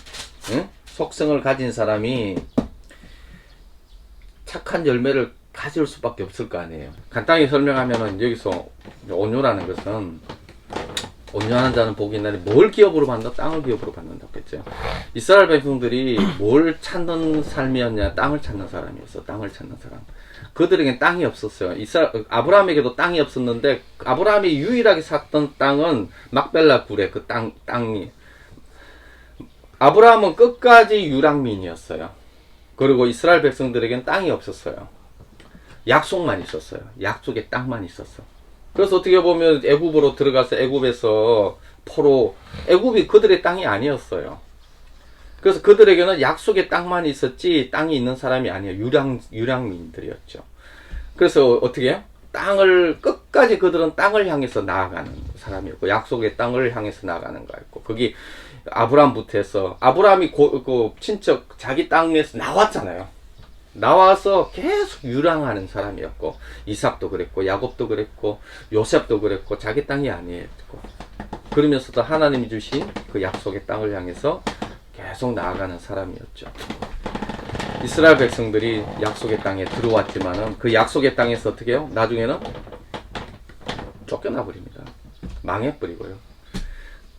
착한 열매를 가질 수밖에 없을 거 아니에요. 간단히 설명하면은, 여기서 온유라는 것은, 온유하는 자는 복이 있나니 뭘 기업으로 받는다? 땅을 기업으로 받는다고 했죠. 이스라엘 백성들이 뭘 찾는 삶이었냐? 땅을 찾는 사람이었어. 땅을 찾는 사람. 그들에겐 땅이 없었어요. 아브라함에게도 땅이 없었는데, 아브라함이 유일하게 샀던 땅은 막벨라 굴의 그 땅이, 아브라함은 끝까지 유랑민이었어요. 그리고 이스라엘 백성들에겐 땅이 없었어요. 약속만 있었어요. 약속의 땅만 있었어. 그래서 어떻게 보면 애굽으로 들어가서 애굽에서 포로, 애굽이 그들의 땅이 아니었어요. 그래서 그들에게는 약속의 땅만 있었지 땅이 있는 사람이 아니에요. 유랑민들이었죠. 그래서 어떻게 해요? 땅을 끝까지 그들은 땅을 향해서 나아가는 사람이었고 약속의 땅을 향해서 나아가는 거였고 거기 아브라함부터 해서 아브라함이 그 친척 자기 땅에서 나왔잖아요. 나와서 계속 유랑하는 사람이었고 이삭도 그랬고 야곱도 그랬고 요셉도 그랬고 자기 땅이 아니었고 그러면서도 하나님이 주신 그 약속의 땅을 향해서 계속 나아가는 사람이었죠. 이스라엘 백성들이 약속의 땅에 들어왔지만은 그 약속의 땅에서 어떻게 해요? 나중에는 쫓겨나 버립니다. 망해버리고요.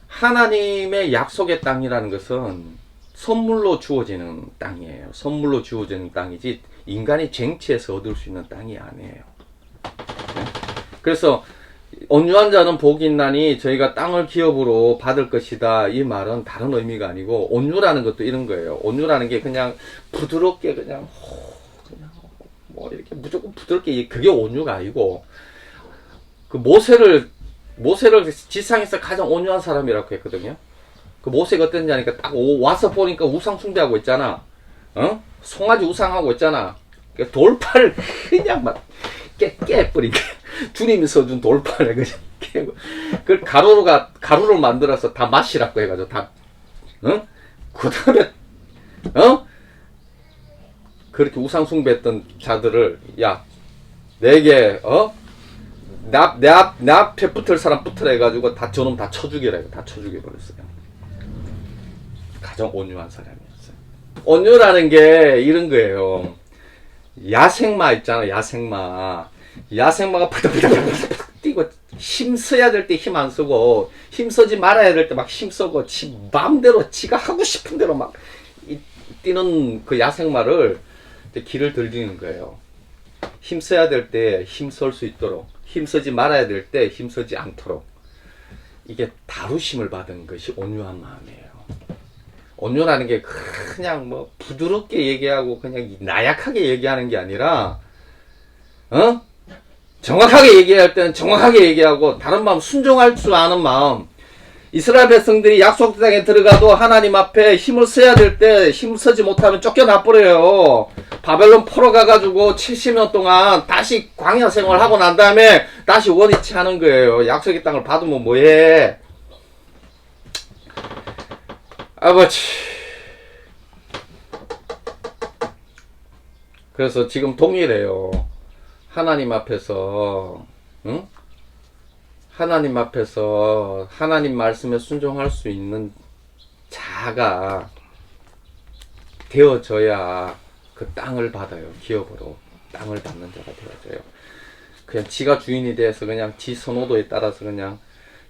하나님의 약속의 땅이라는 것은 선물로 주어지는 땅이에요. 선물로 주어지는 땅이지 인간이 쟁취해서 얻을 수 있는 땅이 아니에요. 그래서 온유한 자는 복이 있나니 저희가 땅을 기업으로 받을 것이다. 이 말은 다른 의미가 아니고 온유라는 것도 이런 거예요. 온유라는 게 그냥 부드럽게 그냥 뭐 이렇게 무조건 부드럽게 그게 온유가 아니고 그 모세를 지상에서 가장 온유한 사람이라고 했거든요. 그 모세가 어땠는지 아니까 딱 와서 보니까 우상 숭배하고 있잖아. 송아지 우상하고 있잖아. 돌팔을 그냥 막 깨버리게 주님이 써준 돌판에 그냥 깨고 그걸 가루를 만들어서 다 마시라고 해가지고 다 그 다음에 그렇게 우상 숭배했던 자들을 야 내게 내 앞에 붙을 사람 붙으라 해가지고 다 저놈 다 쳐죽이라 해요. 다 쳐죽여버렸어요. 가장 온유한 사람이었어요. 온유라는 게 이런 거예요. 야생마 있잖아. 야생마가 팍팍팍팍 뛰고 힘써야 될 때 힘 안 쓰고 힘쓰지 말아야 될 때 막 힘쓰고 지 마음대로 지가 하고 싶은 대로 막 뛰는 그 야생마를 길을 들리는 거예요. 힘써야 될 때 힘쓸 수 있도록 힘쓰지 말아야 될 때 힘쓰지 않도록 이게 다루심을 받은 것이 온유한 마음이에요. 온유라는 게 그냥 뭐 부드럽게 얘기하고 그냥 나약하게 얘기하는 게 아니라 정확하게 얘기할 때는 정확하게 얘기하고 다른 마음 순종할 줄 아는 마음. 이스라엘 백성들이 약속 땅에 들어가도 하나님 앞에 힘을 써야 될 때 힘 쓰지 못하면 쫓겨나 버려요. 바벨론 포로 가가지고 70년 동안 다시 광야 생활하고 난 다음에 다시 원위치 하는 거예요. 약속의 땅을 받으면 뭐해? 아버지. 그래서 지금 동일해요. 하나님 앞에서, 하나님 앞에서 하나님 말씀에 순종할 수 있는 자가 되어져야 그 땅을 받아요. 기업으로 땅을 받는 자가 되어져요. 그냥 지가 주인이 돼서 그냥 지 선호도에 따라서 그냥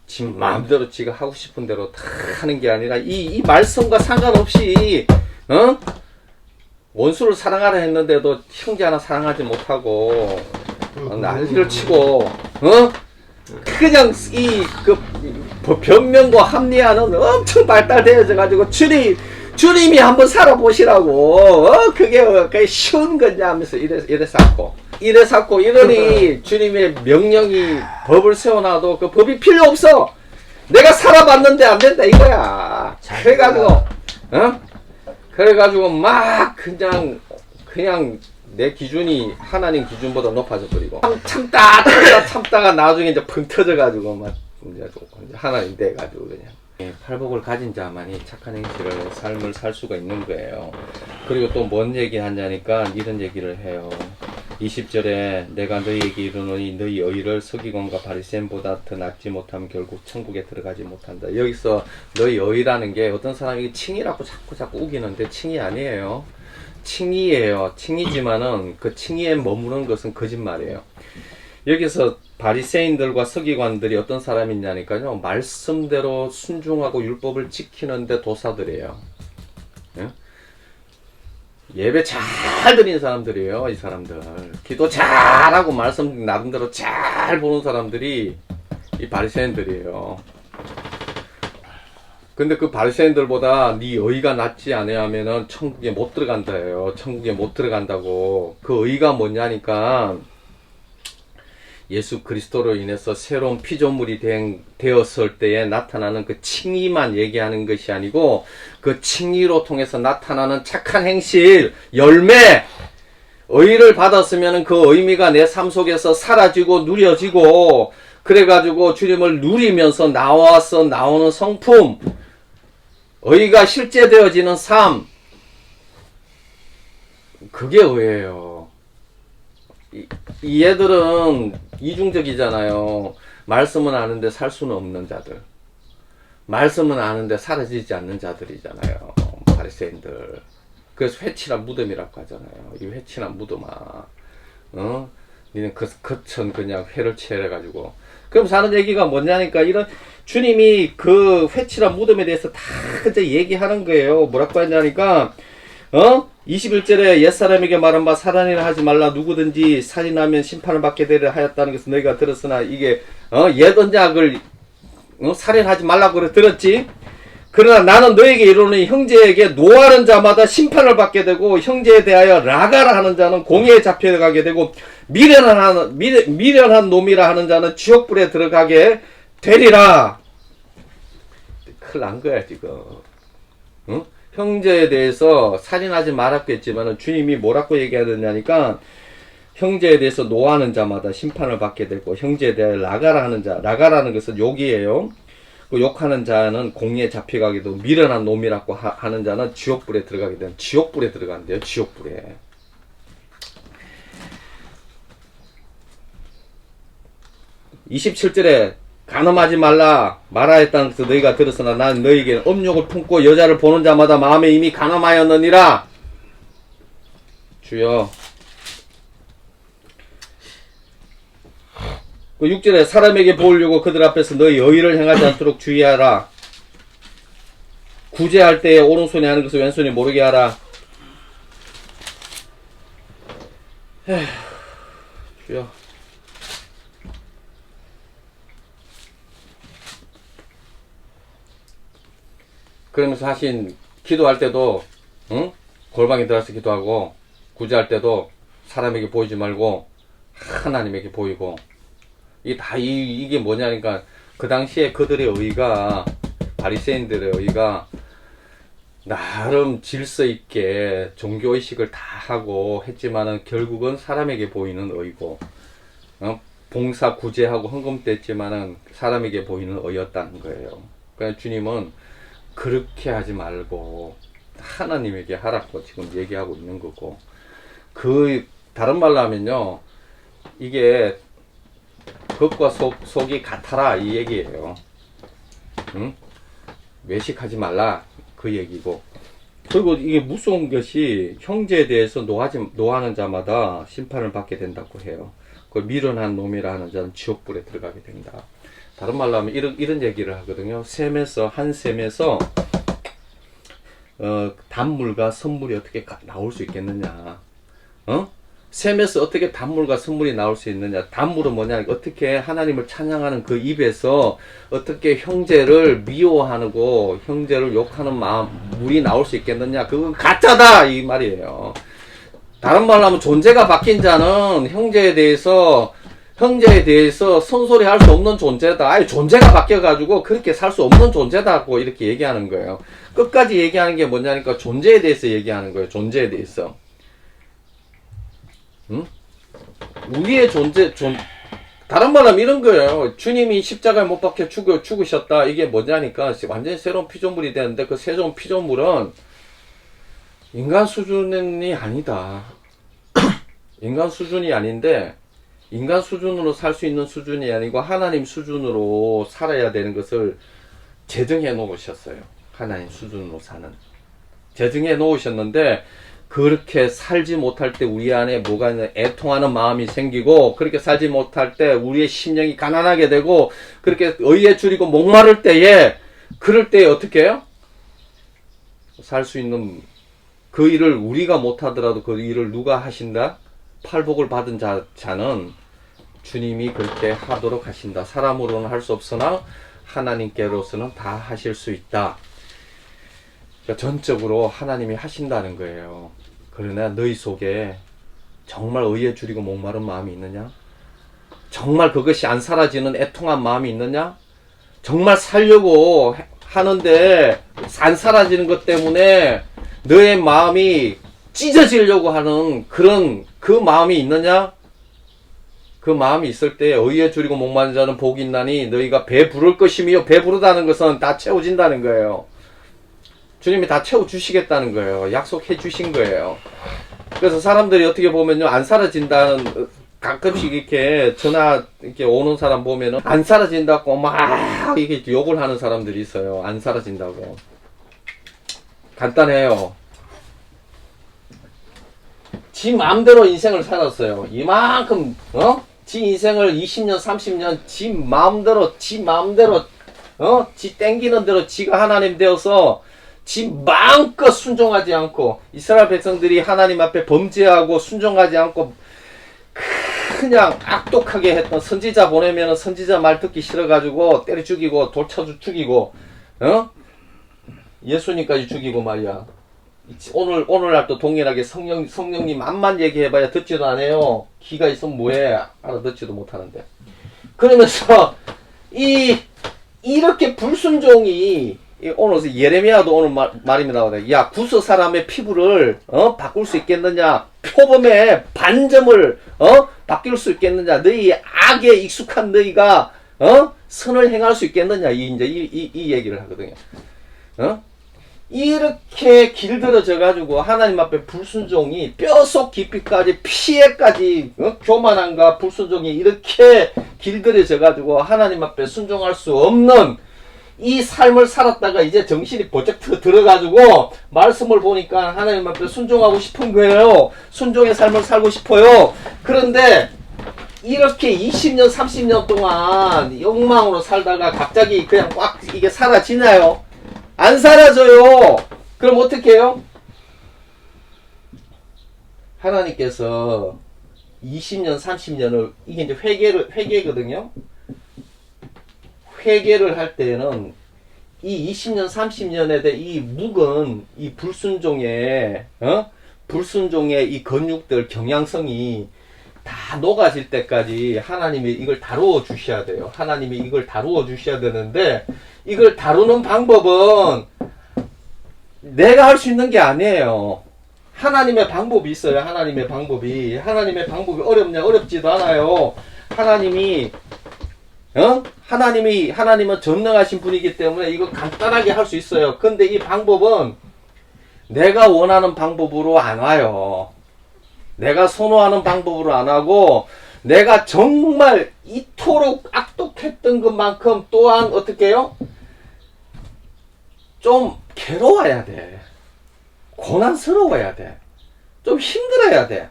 지 마음대로 지가 하고 싶은 대로 다 하는 게 아니라 이 말씀과 상관없이 원수를 사랑하라 했는데도 형제 하나 사랑하지 못하고 난리를 치고 그냥 그 변명과 합리화는 엄청 발달되어져 가지고 주님이 한번 살아보시라고 그게 쉬운 거냐 하면서 이래서 이러니 주님의 명령이 법을 세워놔도 그 법이 필요 없어. 내가 살아봤는데 안 된다 이거야. 그래가지고 막 그냥 내 기준이 하나님 기준보다 높아져 버리고 참다가 나중에 이제 펑 터져가지고 막 이제 하나님 돼가지고 그냥 팔복을 가진 자만이 착한 행실을 삶을 살 수가 있는 거예요. 그리고 또 뭔 얘기 하냐니까 이런 얘기를 해요. 20절에 내가 너희에게 이르노니 너희 의를 서기관과 바리새인보다 더 낫지 못하면 결국 천국에 들어가지 못한다. 여기서 너희 의라는 게 어떤 사람이 칭의라고 자꾸 우기는데 칭의 아니에요. 칭의예요. 칭의지만은 그 칭의에 머무르는 것은 거짓말이에요. 여기서 바리새인들과 서기관들이 어떤 사람이냐니까요. 말씀대로 순종하고 율법을 지키는데 도사들이에요. 예? 예배 잘 드리는 사람들이에요. 이 사람들 기도 잘하고 말씀 나름대로 잘 보는 사람들이 이 바리새인들이에요. 근데 그 바리새인들보다 네 의가 낫지 않아야 하면은 천국에 못 들어간다예요. 천국에 못 들어간다고. 그 의가 뭐냐니까 예수 그리스도로 인해서 새로운 피조물이 되었을 때에 나타나는 그 칭의만 얘기하는 것이 아니고 그 칭의로 통해서 나타나는 착한 행실, 열매, 의를 받았으면 그 의미가 내 삶 속에서 사라지고 누려지고 그래가지고 주님을 누리면서 나오는 성품, 의가 실제되어지는 삶, 그게 의예요. 이 애들은 이중적이잖아요. 말씀은 아는데 살 수는 없는 자들, 말씀은 아는데 사라지지 않는 자들이잖아요. 바리새인들. 그래서 회칠한 무덤이라고 하잖아요. 이 회칠한 무덤아, 니는 거천 그냥 회를 채려가지고. 그럼 사는 얘기가 뭐냐니까, 이런 주님이 그 회칠한 무덤에 대해서 다 이제 얘기하는 거예요. 뭐라고 하냐니까 21절에 옛사람에게 말한 바 살인을 하지 말라. 누구든지 살인하면 심판을 받게 되려 하였다는 것을 너희가 들었으나, 이게 옛 언약을 살인하지 말라고 그래 들었지. 그러나 나는 너에게 이르노니 형제에게 노하는 자마다 심판을 받게 되고 형제에 대하여 라가라 하는 자는 공회에 잡혀가게 되고 미련한 놈이라 하는 자는 지옥불에 들어가게 되리라. 큰일 난 거야 지금. 형제에 대해서 살인하지 말았겠지만 주님이 뭐라고 얘기하느냐니까, 형제에 대해서 노하는 자마다 심판을 받게 되고 형제에 대하여 라가라 하는 자, 라가라는 것은 욕이에요. 욕하는 자는 공에 잡혀가게 되고 미련한 놈이라고 하는 자는 지옥불에 들어가게 되는, 지옥불에 들어간대요. 지옥불에. (27절에) 간음하지 말라 했다는 것을 너희가 들었으나 나는 너희에게 음욕을 품고 여자를 보는 자마다 마음에 이미 간음하였느니라. 주여. 6절에 사람에게 보이려고 그들 앞에서 너희 의의를 행하지 않도록 주의하라. 구제할 때에 오른손이 하는 것을 왼손이 모르게 하라. 주여. 그러면서 하신 기도할 때도 골방에 들어가서 기도하고, 구제할 때도 사람에게 보이지 말고 하나님에게 보이고. 이게 뭐냐니까, 그 당시에 그들의 의가, 바리새인들의 의가 나름 질서 있게 종교의식을 다 하고 했지만은 결국은 사람에게 보이는 의고, 봉사 구제하고 헌금 뗐지만은 사람에게 보이는 의였다는 거예요. 그러니까 주님은 그렇게 하지 말고 하나님에게 하라고 지금 얘기하고 있는 거고, 다른 말로 하면요, 이게 겉과 속이 같아라 이 얘기예요. 외식하지 말라 그 얘기고. 그리고 이게 무서운 것이 형제에 대해서 노하는 자마다 심판을 받게 된다고 해요. 그걸 미련한 놈이라 하는 자는 지옥불에 들어가게 된다. 다른 말로 하면 이런 얘기를 하거든요. 한 셈에서 단물과 선물이 어떻게 나올 수 있겠느냐. 셈에서 어떻게 단물과 선물이 나올 수 있느냐. 단물은 뭐냐, 어떻게 하나님을 찬양하는 그 입에서 어떻게 형제를 미워하고 형제를 욕하는 물이 나올 수 있겠느냐. 그건 가짜다 이 말이에요. 다른 말로 하면 존재가 바뀐 자는 형제에 대해서 선소리 할 수 없는 존재다. 아예 존재가 바뀌어가지고 그렇게 살 수 없는 존재다고 이렇게 얘기하는 거예요. 끝까지 얘기하는 게 뭐냐니까 존재에 대해서 얘기하는 거예요. 존재에 대해서. 우리의 다른 말로 하면 이런 거예요. 주님이 십자가에 못 박혀 죽으셨다. 이게 뭐냐니까 완전히 새로운 피조물이 되는데, 그 새로운 피조물은 인간 수준이 아니다. 인간 수준이 아닌데, 인간 수준으로 살 수 있는 수준이 아니고 하나님 수준으로 살아야 되는 것을 제정해 놓으셨어요. 하나님 수준으로 사는. 제정해 놓으셨는데, 그렇게 살지 못할 때 우리 안에 뭐가 있냐, 애통하는 마음이 생기고, 그렇게 살지 못할 때 우리의 심령이 가난하게 되고, 그렇게 의에 줄이고 목마를 때에, 그럴 때에 어떻게 해요? 살 수 있는 그 일을 우리가 못하더라도 그 일을 누가 하신다? 팔복을 받은 자는 주님이 그렇게 하도록 하신다. 사람으로는 할 수 없으나 하나님께로서는 다 하실 수 있다. 그러니까 전적으로 하나님이 하신다는 거예요. 그러나 너희 속에 정말 의에 줄이고 목마른 마음이 있느냐? 정말 그것이 안 사라지는 애통한 마음이 있느냐? 정말 살려고 하는데 안 사라지는 것 때문에 너의 마음이 찢어지려고 하는 그런 그 마음이 있느냐? 그 마음이 있을 때 의에 줄이고 목마른 자는 복이 있나니 너희가 배부를 것이며, 배부르다는 것은 다 채워진다는 거예요. 주님이 다 채워주시겠다는 거예요. 약속해 주신 거예요. 그래서 사람들이 어떻게 보면요, 안 사라진다는, 가끔씩 이렇게 전화 이렇게 오는 사람 보면은 안 사라진다고 막 이게 욕을 하는 사람들이 있어요. 안 사라진다고. 간단해요. 지 마음대로 인생을 살았어요. 이만큼 지 인생을 20년 30년 지 마음대로 지 땡기는 대로 지가 하나님 되어서 지 마음껏 순종하지 않고, 이스라엘 백성들이 하나님 앞에 범죄하고 순종하지 않고 그냥 악독하게 했던, 선지자 보내면은 선지자 말 듣기 싫어가지고 때려 죽이고 돌 쳐 죽이고 예수님까지 죽이고 말이야. 오늘날 또 동일하게 성령님 맘만 얘기해봐야 듣지도 않아요. 귀가 있으면 뭐해? 알아듣지도 못하는데. 그러면서 이렇게 불순종이, 오늘 예레미야도 오늘 말임이 나오다. 야, 구스 사람의 피부를 바꿀 수 있겠느냐? 표범의 반점을 바뀔 수 있겠느냐? 너희 악에 익숙한 너희가 선을 행할 수 있겠느냐? 이제 이 얘기를 하거든요. 이렇게 길들여져 가지고 하나님 앞에 불순종이 뼛속 깊이까지, 피에까지 교만함과 불순종이 이렇게 길들여져 가지고 하나님 앞에 순종할 수 없는 이 삶을 살았다가 이제 정신이 번쩍 들어가지고 말씀을 보니까 하나님 앞에 순종하고 싶은 거예요. 순종의 삶을 살고 싶어요. 그런데 이렇게 20년 30년 동안 욕망으로 살다가 갑자기 그냥 꽉 이게 사라지나요? 안 사라져요. 그럼 어떻게 해요? 하나님께서 20년 30년을, 이게 이제 회개거든요. 회개를 할 때는 이 20년 30년에 대해 이 묵은 이 불순종의 이 근육들 경향성이 다 녹아질 때까지 하나님이 이걸 다루어 주셔야 돼요. 하나님이 이걸 다루어 주셔야 되는데, 이걸 다루는 방법은 내가 할 수 있는 게 아니에요. 하나님의 방법이 있어요. 하나님의 방법이 어렵냐? 어렵지도 않아요. 하나님은 전능하신 분이기 때문에 이거 간단하게 할 수 있어요. 근데 이 방법은 내가 원하는 방법으로 안 와요. 내가 선호하는 방법으로 안 하고, 내가 정말 이토록 악독했던 것만큼 또한 어떻게 해요? 좀 괴로워야 돼. 고난스러워야 돼. 좀 힘들어야 돼.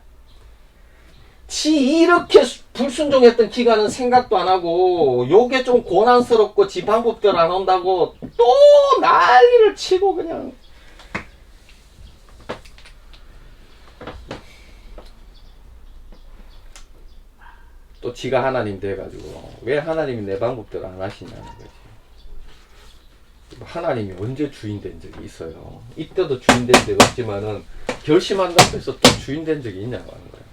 이렇게 불순종했던 기간은 생각도 안 하고, 요게 좀 고난스럽고 지 방법대로 안 온다고 또 난리를 치고 그냥. 또 지가 하나님 돼가지고 왜 하나님이 내 방법대로 안 하시냐는 거지. 하나님이 언제 주인 된 적이 있어요? 이때도 주인 된 적이 없지만은 결심한다고 해서 또 주인 된 적이 있냐고 하는 거예요.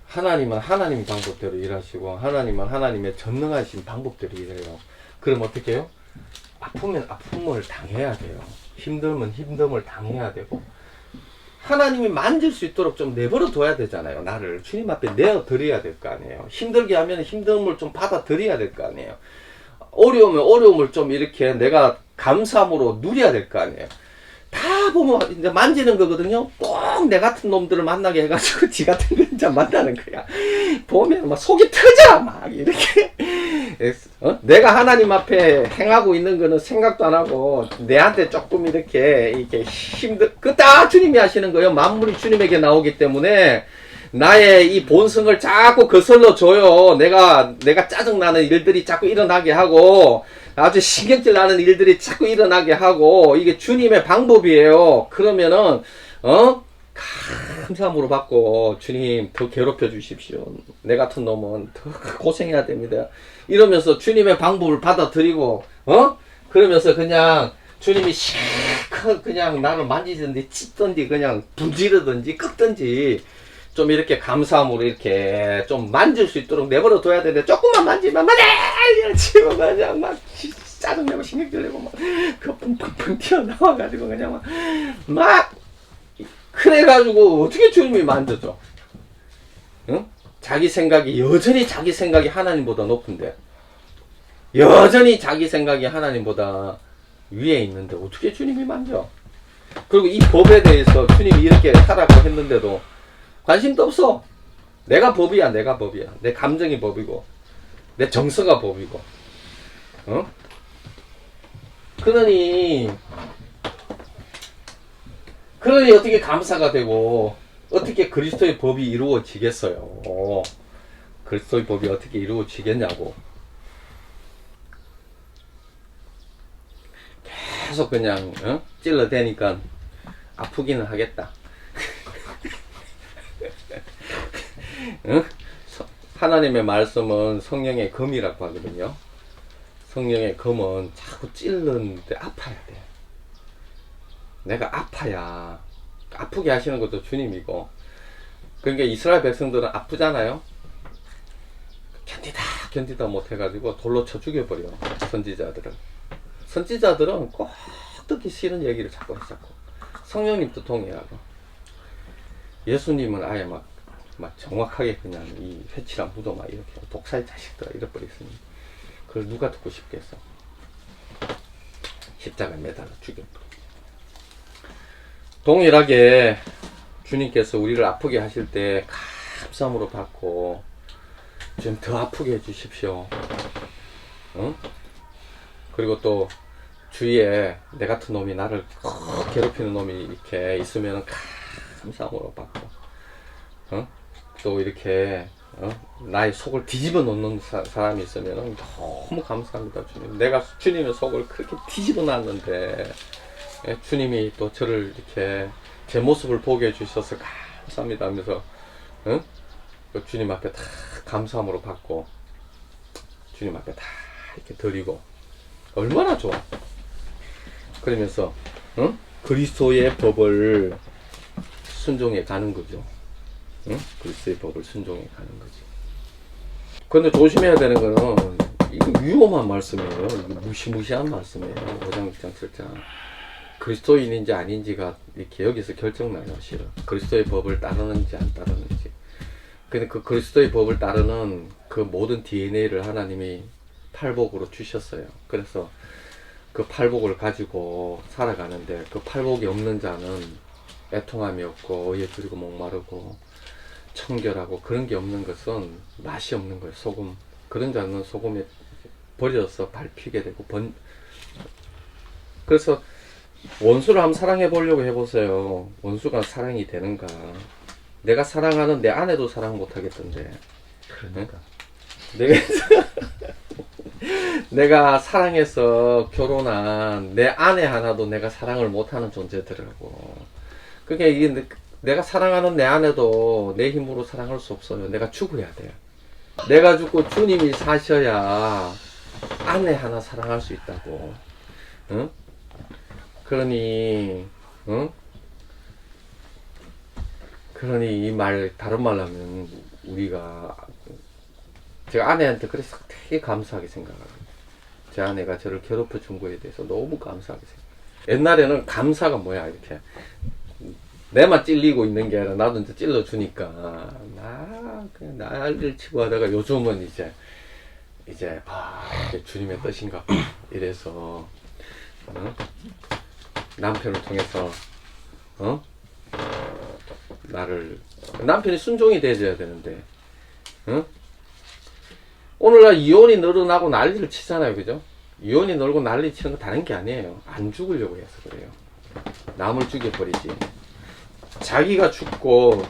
하나님은 하나님 방법대로 일하시고, 하나님은 하나님의 전능하신 방법대로 일해요. 그럼 어떻게 해요? 아프면 아픔을 당해야 돼요. 힘들면 힘듦을 당해야 되고, 하나님이 만질 수 있도록 좀 내버려 둬야 되잖아요. 나를 주님 앞에 내어드려야 될 거 아니에요. 힘들게 하면 힘듦을 좀 받아들여야 될 거 아니에요. 어려우면 어려움을 좀 이렇게 내가 감사함으로 누려야 될 거 아니에요. 다 보면 이제 만지는 거거든요. 꼭 내 같은 놈들을 만나게 해가지고 지 같은 거 이제 만나는 거야. 보면 막 속이 터져 막 이렇게. 내가 하나님 앞에 행하고 있는 거는 생각도 안 하고 내한테 조금 이렇게 그 다 주님이 하시는 거예요. 만물이 주님에게 나오기 때문에 나의 이 본성을 자꾸 거슬러 줘요. 내가 짜증나는 일들이 자꾸 일어나게 하고, 아주 신경질 나는 일들이 자꾸 일어나게 하고, 이게 주님의 방법이에요. 그러면은 감사함으로 받고, 주님 더 괴롭혀 주십시오. 내 같은 놈은 더 고생해야 됩니다. 이러면서 주님의 방법을 받아들이고, 그러면서 그냥 주님이 그냥 나를 만지든지 찢든지 그냥 분지르든지 끄든지 좀 이렇게 감사함으로 이렇게 좀 만질 수 있도록 내버려 둬야 되는데 조금만 만지면 막 치고 그냥 막 짜증내고 신경질내고 막그 펑펑펑 튀어나와가지고 그냥 막 그래가지고 어떻게 주님이 만져줘? 응? 자기 생각이 여전히 자기 생각이 하나님보다 높은데 여전히 자기 생각이 하나님보다 위에 있는데 어떻게 주님이 만져? 그리고 이 법에 대해서 주님이 이렇게 하라고 했는데도 관심도 없어. 내가 법이야, 내가 법이야. 내 감정이 법이고 내 정서가 법이고. 어? 그러니 어떻게 감사가 되고 어떻게 그리스도의 법이 이루어지겠어요? 그리스도의 법이 어떻게 이루어지겠냐고. 계속 그냥 찔러대니까 아프기는 하겠다. 하나님의 말씀은 성령의 검이라고 하거든요. 성령의 검은 자꾸 찔르는데 아파야 돼. 내가 아파야 아프게 하시는 것도 주님이고. 그러니까 이스라엘 백성들은 아프잖아요. 견디다 못해가지고 돌로 쳐 죽여버려. 선지자들은 꼭 듣기 싫은 얘기를 자꾸 하셨고, 성령님도 동의하고, 예수님은 아예 막 정확하게 그냥 이 회칠한 무도 막 이렇게 독사의 자식들아 이래버렸으니 그걸 누가 듣고 싶겠어. 십자가에 매달아 죽여버려. 동일하게 주님께서 우리를 아프게 하실 때 감사함으로 받고 좀 더 아프게 해주십시오. 응? 그리고 또 주위에 내 같은 놈이 나를 괴롭히는 놈이 이렇게 있으면 감사함으로 받고, 또 이렇게 나의 속을 뒤집어 놓는 사람이 있으면 너무 감사합니다. 주님, 내가 주님의 속을 그렇게 뒤집어 놨는데 주님이 또 저를 이렇게 제 모습을 보게 해주셔서 감사합니다 하면서 주님 앞에 다 감사함으로 받고 주님 앞에 다 이렇게 드리고 얼마나 좋아. 그러면서 그리스도의 법을 순종해 가는 거죠. 그리스도의 법을 순종해 가는 거지. 근데 조심해야 되는 거는 이거 위험한 말씀이에요. 이거 무시무시한 말씀이에요. 5장, 6장, 7장. 그리스도인인지 아닌지가 이렇게 여기서 결정나요, 실은. 그리스도의 법을 따르는지 안 따르는지. 근데 그 그리스도의 법을 따르는 그 모든 DNA를 하나님이 팔복으로 주셨어요. 그래서 그 팔복을 가지고 살아가는데, 그 팔복이 없는 자는 애통함이 없고 의에 줄이고 목마르고 청결하고 그런 게 없는 것은 맛이 없는 거예요. 소금. 그런 자는 소금에 버려서 밟히게 되고 그래서 원수를 한번 사랑해 보려고 해보세요. 원수가 사랑이 되는가? 내가 사랑하는 내 아내도 사랑 못 하겠던데. 그러니까. 내가 사랑해서 결혼한 내 아내 하나도 내가 사랑을 못하는 존재더라고. 그러니까 이게 내가 사랑하는 내 아내도 내 힘으로 사랑할 수 없어요. 내가 죽어야 돼요. 내가 죽고 주님이 사셔야 아내 하나 사랑할 수 있다고. 응? 그러니 이 말, 다른 말로 하면 우리가, 제가 아내한테 그래서 되게 감사하게 생각합니다. 제 아내가 저를 괴롭혀 준 거에 대해서 너무 감사하게 생각해요. 옛날에는 감사가 뭐야, 이렇게 내만 찔리고 있는 게 아니라 나도 이제 찔러주니까 그냥 난리를 치고 하다가 요즘은 이제 이게 주님의 뜻인가 이래서 남편을 통해서 남편이 순종이 돼줘야 되는데, 오늘날 이혼이 늘어나고 난리를 치잖아요, 그죠? 이혼이 늘고 난리 치는 거 다른 게 아니에요. 안 죽으려고 해서 그래요. 남을 죽여버리지. 자기가 죽고,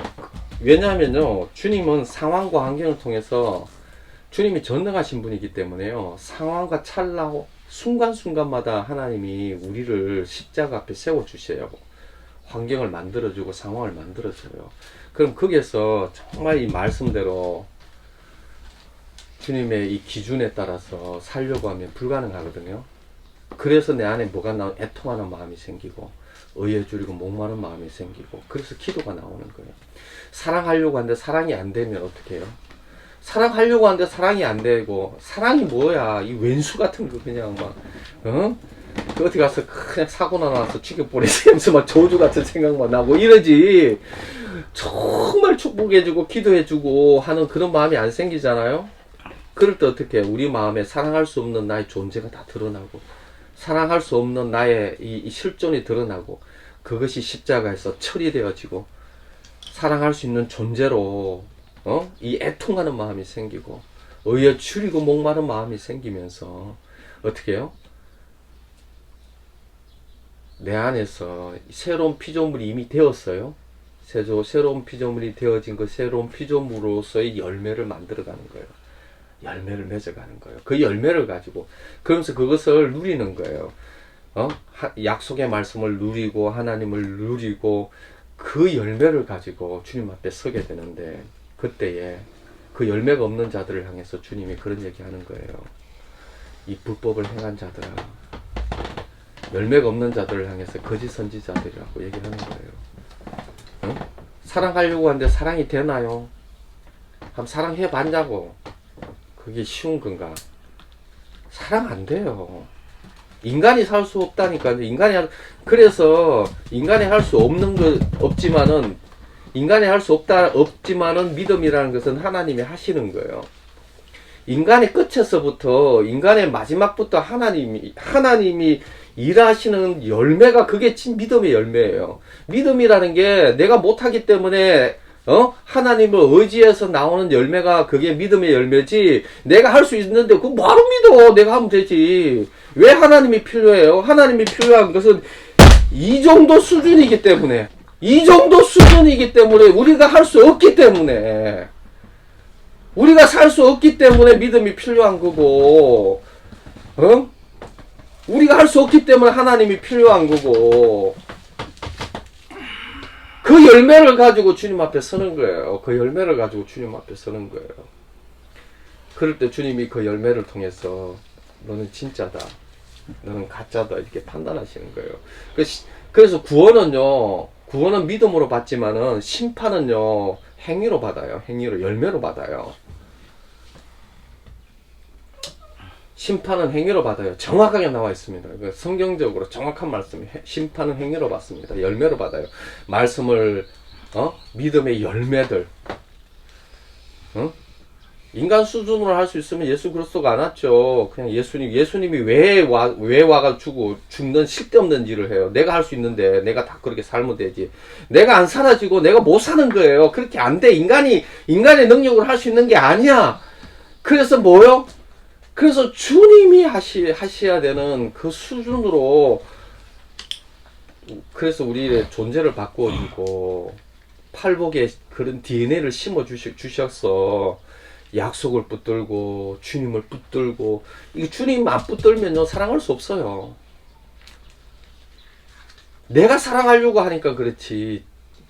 왜냐하면요, 주님은 상황과 환경을 통해서 주님이 전능하신 분이기 때문에요, 상황과 찰나고 순간순간마다 하나님이 우리를 십자가 앞에 세워주셔요. 환경을 만들어주고 상황을 만들어줘요. 그럼 거기에서 정말 이 말씀대로 주님의 이 기준에 따라서 살려고 하면 불가능하거든요. 그래서 내 안에 뭐가 나오면 애통하는 마음이 생기고, 의에 줄이고 목마른 마음이 생기고, 그래서 기도가 나오는 거예요. 사랑하려고 하는데 사랑이 안 되면 어떻게 해요? 사랑하려고 하는데 사랑이 안 되고, 사랑이 뭐야? 이 왼수 같은 거 그냥 막, 그 어디 가서 그냥 사고나 나서 죽여버리면서 막 저주 같은 생각만 나고 이러지. 정말 축복해주고 기도해주고 하는 그런 마음이 안 생기잖아요. 그럴 때 어떻게 해요? 우리 마음에 사랑할 수 없는 나의 존재가 다 드러나고, 사랑할 수 없는 나의 이 실존이 드러나고, 그것이 십자가에서 처리되어지고, 사랑할 수 있는 존재로 이 애통하는 마음이 생기고, 의에 줄이고 목마른 마음이 생기면서 어떻게 해요? 내 안에서 새로운 피조물이 이미 되었어요. 새로운 피조물이 되어진 그 새로운 피조물로서의 열매를 만들어가는 거예요. 열매를 맺어가는 거예요. 그 열매를 가지고, 그러면서 그것을 누리는 거예요. 약속의 말씀을 누리고 하나님을 누리고 그 열매를 가지고 주님 앞에 서게 되는데, 그때에 그 열매가 없는 자들을 향해서 주님이 그런 얘기하는 거예요. 이 불법을 행한 자들아, 열매가 없는 자들을 향해서 거짓 선지자들이라고 얘기하는 거예요. 사랑하려고 하는데 사랑이 되나요? 한번 사랑해 봤냐고. 그게 쉬운 건가? 사랑 안 돼요. 인간이 살 수 없다니까요. 그래서 인간이 할 수 없는 것 없지만은, 인간이 할 수 없지만은 믿음이라는 것은 하나님이 하시는 거예요. 인간의 끝에서부터 인간의 마지막부터 하나님이 일하시는 열매가, 그게 진 믿음의 열매예요. 믿음이라는 게 내가 못하기 때문에 하나님을 의지해서 나오는 열매가 그게 믿음의 열매지, 내가 할 수 있는데 그거 뭐하러 믿어? 내가 하면 되지. 왜 하나님이 필요해요? 하나님이 필요한 것은 이 정도 수준이기 때문에, 우리가 할 수 없기 때문에, 우리가 살 수 없기 때문에 믿음이 필요한 거고, 우리가 할 수 없기 때문에 하나님이 필요한 거고, 그 열매를 가지고 주님 앞에 서는 거예요. 그 열매를 가지고 주님 앞에 서는 거예요. 그럴 때 주님이 그 열매를 통해서 너는 진짜다, 너는 가짜다, 이렇게 판단하시는 거예요. 그래서 구원은 믿음으로 받지만은 심판은요, 행위로 받아요. 열매로 받아요. 심판은 행위로 받아요. 정확하게 나와 있습니다. 성경적으로 정확한 말씀이, 심판은 행위로 받습니다. 열매로 받아요. 말씀을, 믿음의 열매들, 인간 수준으로 할 수 있으면 예수 그리스도가 안 왔죠. 그냥 예수님이 왜 와가지고 죽는 쓸데없는 일을 해요. 내가 할 수 있는데 내가 다 그렇게 살면 되지. 내가 안 사라지고 내가 못 사는 거예요. 그렇게 안 돼. 인간의 능력으로 할 수 있는 게 아니야. 그래서 뭐요? 그래서 주님이 하셔야 되는 그 수준으로, 그래서 우리의 존재를 바꿔주고 팔복에 그런 DNA를 심어 주셔서 약속을 붙들고 주님을 붙들고, 이 주님 안 붙들면요 사랑할 수 없어요. 내가 사랑하려고 하니까 그렇지,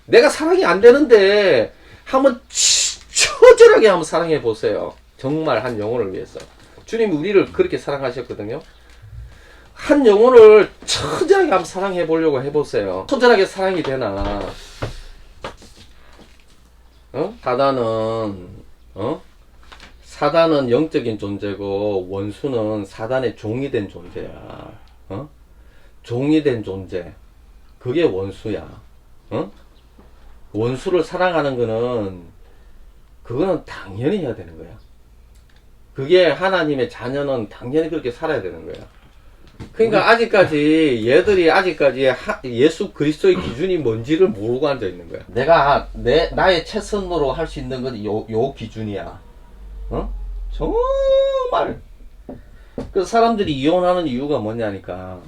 내가 사랑이 안 되는데 한번 처절하게 한번 사랑해 보세요. 정말 한 영혼을 위해서 주님이 우리를 그렇게 사랑하셨거든요. 한 영혼을 처절하게 한번 사랑해 보려고 해보세요. 처절하게 사랑이 되나? 사단은 영적인 존재고 원수는 사단의 종이 된 존재야. 종이 된 존재, 그게 원수야. 원수를 사랑하는 그거는 당연히 해야 되는 거야. 그게 하나님의 자녀는 당연히 그렇게 살아야 되는 거야. 그러니까 아직까지 얘들이 예수 그리스도의 기준이 뭔지를 모르고 앉아 있는 거야. 나의 최선으로 할 수 있는 건 요 기준이야. 정말. 그 사람들이 이혼하는 이유가 뭐냐니까,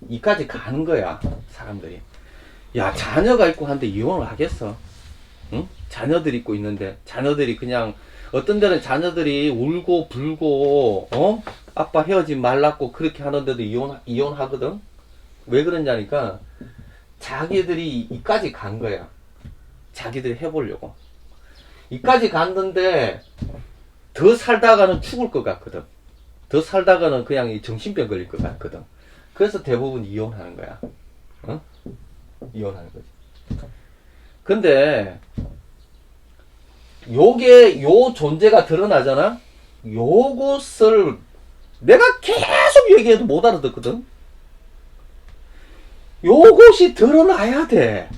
이까지 가는 거야. 사람들이. 야, 자녀가 있고 한데 이혼을 하겠어? 응? 자녀들이 있고 있는데, 자녀들이 그냥, 어떤 데는 자녀들이 울고 불고, 아빠 헤어지지 말라고 그렇게 하는데도 이혼하거든? 왜 그러냐니까, 자기들이 이까지 간 거야. 자기들이 해보려고. 이까지 갔는데, 더 살다가는 죽을 것 같거든. 더 살다가는 그냥 정신병 걸릴 것 같거든. 그래서 대부분 이혼하는 거야. 이혼하는 거지. 근데 요게 요 존재가 드러나잖아. 요것을 내가 계속 얘기해도 못 알아듣거든. 요것이 드러나야 돼.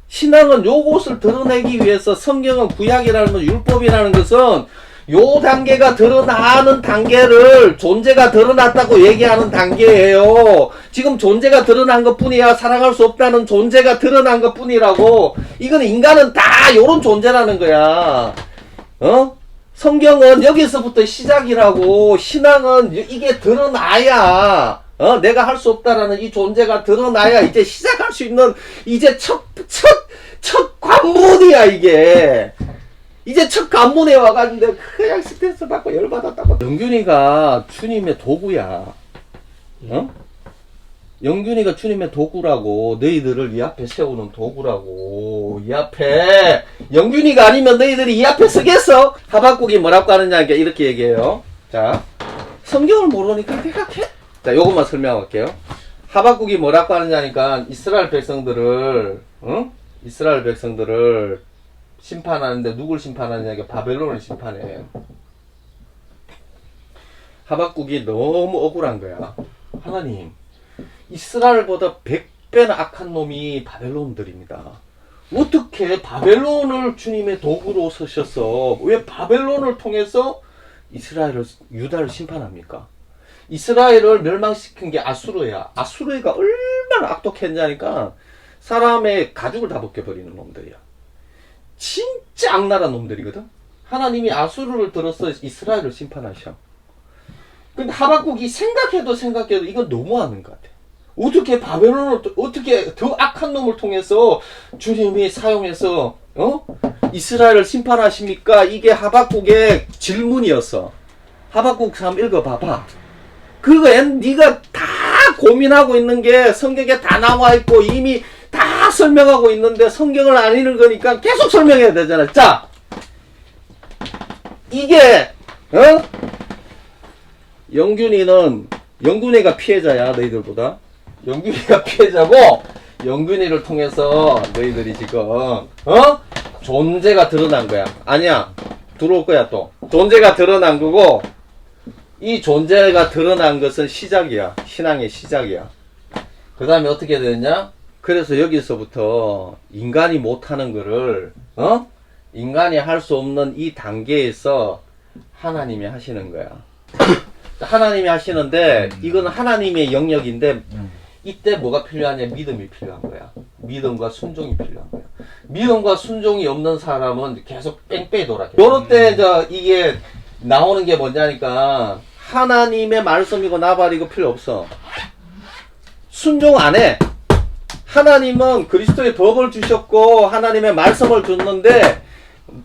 신앙은 요것을 드러내기 위해서 성경은 구약이라는 것, 율법이라는 것은 요 단계가 드러나는 단계를 존재가 드러났다고 얘기하는 단계예요. 지금 존재가 드러난 것 뿐이야. 사랑할 수 없다는 존재가 드러난 것 뿐이라고. 이건 인간은 다 요런 존재라는 거야. 성경은 여기서부터 시작이라고. 신앙은 이게 드러나야, 내가 할 수 없다라는 이 존재가 드러나야 이제 시작할 수 있는 이제 첫 관문이야, 이게. 이제 첫 관문에 와가지고 그냥 스트레스 받고 열받았다고. 영균이가 주님의 도구야. 영균이가 주님의 도구라고. 너희들을 이 앞에 세우는 도구라고. 이 앞에. 영균이가 아니면 너희들이 이 앞에 서겠어? 하박국이 뭐라고 하느냐, 이렇게 얘기해요. 자, 성경을 모르니까 내가 자, 요것만 설명할게요. 하박국이 뭐라고 하느냐니까 이스라엘 백성들을 심판하는데 누굴 심판하느냐, 바벨론을 심판해. 하박국이 너무 억울한 거야. 하나님, 이스라엘보다 100배나 악한 놈이 바벨론들입니다. 어떻게 바벨론을 주님의 도구로 쓰셨어? 왜 바벨론을 통해서 유다를 심판합니까? 이스라엘을 멸망시킨 게 아수르야. 아수르가 얼마나 악독했냐니까 사람의 가죽을 다 벗겨버리는 놈들이야. 진짜 악랄한 놈들이거든. 하나님이 아수르를 들어서 이스라엘을 심판하셔. 근데 하박국이 생각해도 이건 너무하는 것 같아. 어떻게 바벨론을, 어떻게 더 악한 놈을 통해서 주님이 사용해서 이스라엘을 심판하십니까? 이게 하박국의 질문이었어. 하박국 3 읽어봐봐. 그거 네가 다 고민하고 있는 게 성경에 다 나와 있고 이미 다 설명하고 있는데 성경을 안 읽으니까 계속 설명해야 되잖아. 자, 이게 영균이가 피해자야. 너희들보다 영균이가 피해자고, 영균이를 통해서 너희들이 지금 존재가 드러난 거야. 아니야, 들어올 거야. 또 존재가 드러난 거고, 이 존재가 드러난 것은 시작이야. 신앙의 시작이야. 그 다음에 어떻게 되느냐? 그래서 여기서부터 인간이 못하는 거를 인간이 할 수 없는 이 단계에서 하나님이 하시는 거야. 하나님이 하시는데 이건 하나님의 영역인데 이때 뭐가 필요하냐? 믿음이 필요한 거야. 믿음과 순종이 필요한 거야. 믿음과 순종이 없는 사람은 계속 뺑뺑이 돌아. 요럴 때 이게 나오는 게 뭐냐니까, 하나님의 말씀이고 나발이고 필요 없어. 순종 안 해. 하나님은 그리스도의 법을 주셨고 하나님의 말씀을 줬는데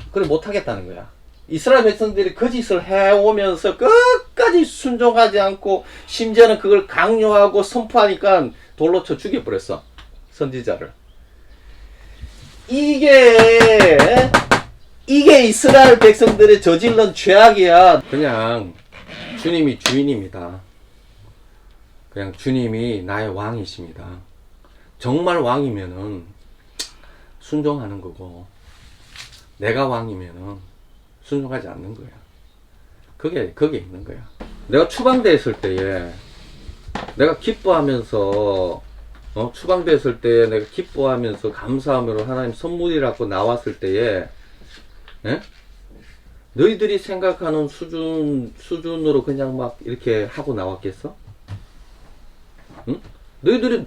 그걸 못 하겠다는 거야. 이스라엘 백성들이 거짓을 해오면서 끝까지 순종하지 않고 심지어는 그걸 강요하고 선포하니까 돌로 쳐 죽여버렸어. 선지자를. 이게 이스라엘 백성들이 저질른 죄악이야. 그냥 주님이 주인입니다. 그냥 주님이 나의 왕이십니다. 정말 왕이면은 순종하는 거고, 내가 왕이면은 순종하지 않는 거야. 그게 있는 거야. 내가 추방됐을 때에 내가 기뻐하면서 추방됐을 때에 내가 기뻐하면서 감사함으로 하나님 선물이라고 나왔을 때에, 너희들이 생각하는 수준으로 그냥 막 이렇게 하고 나왔겠어? 응? 너희들이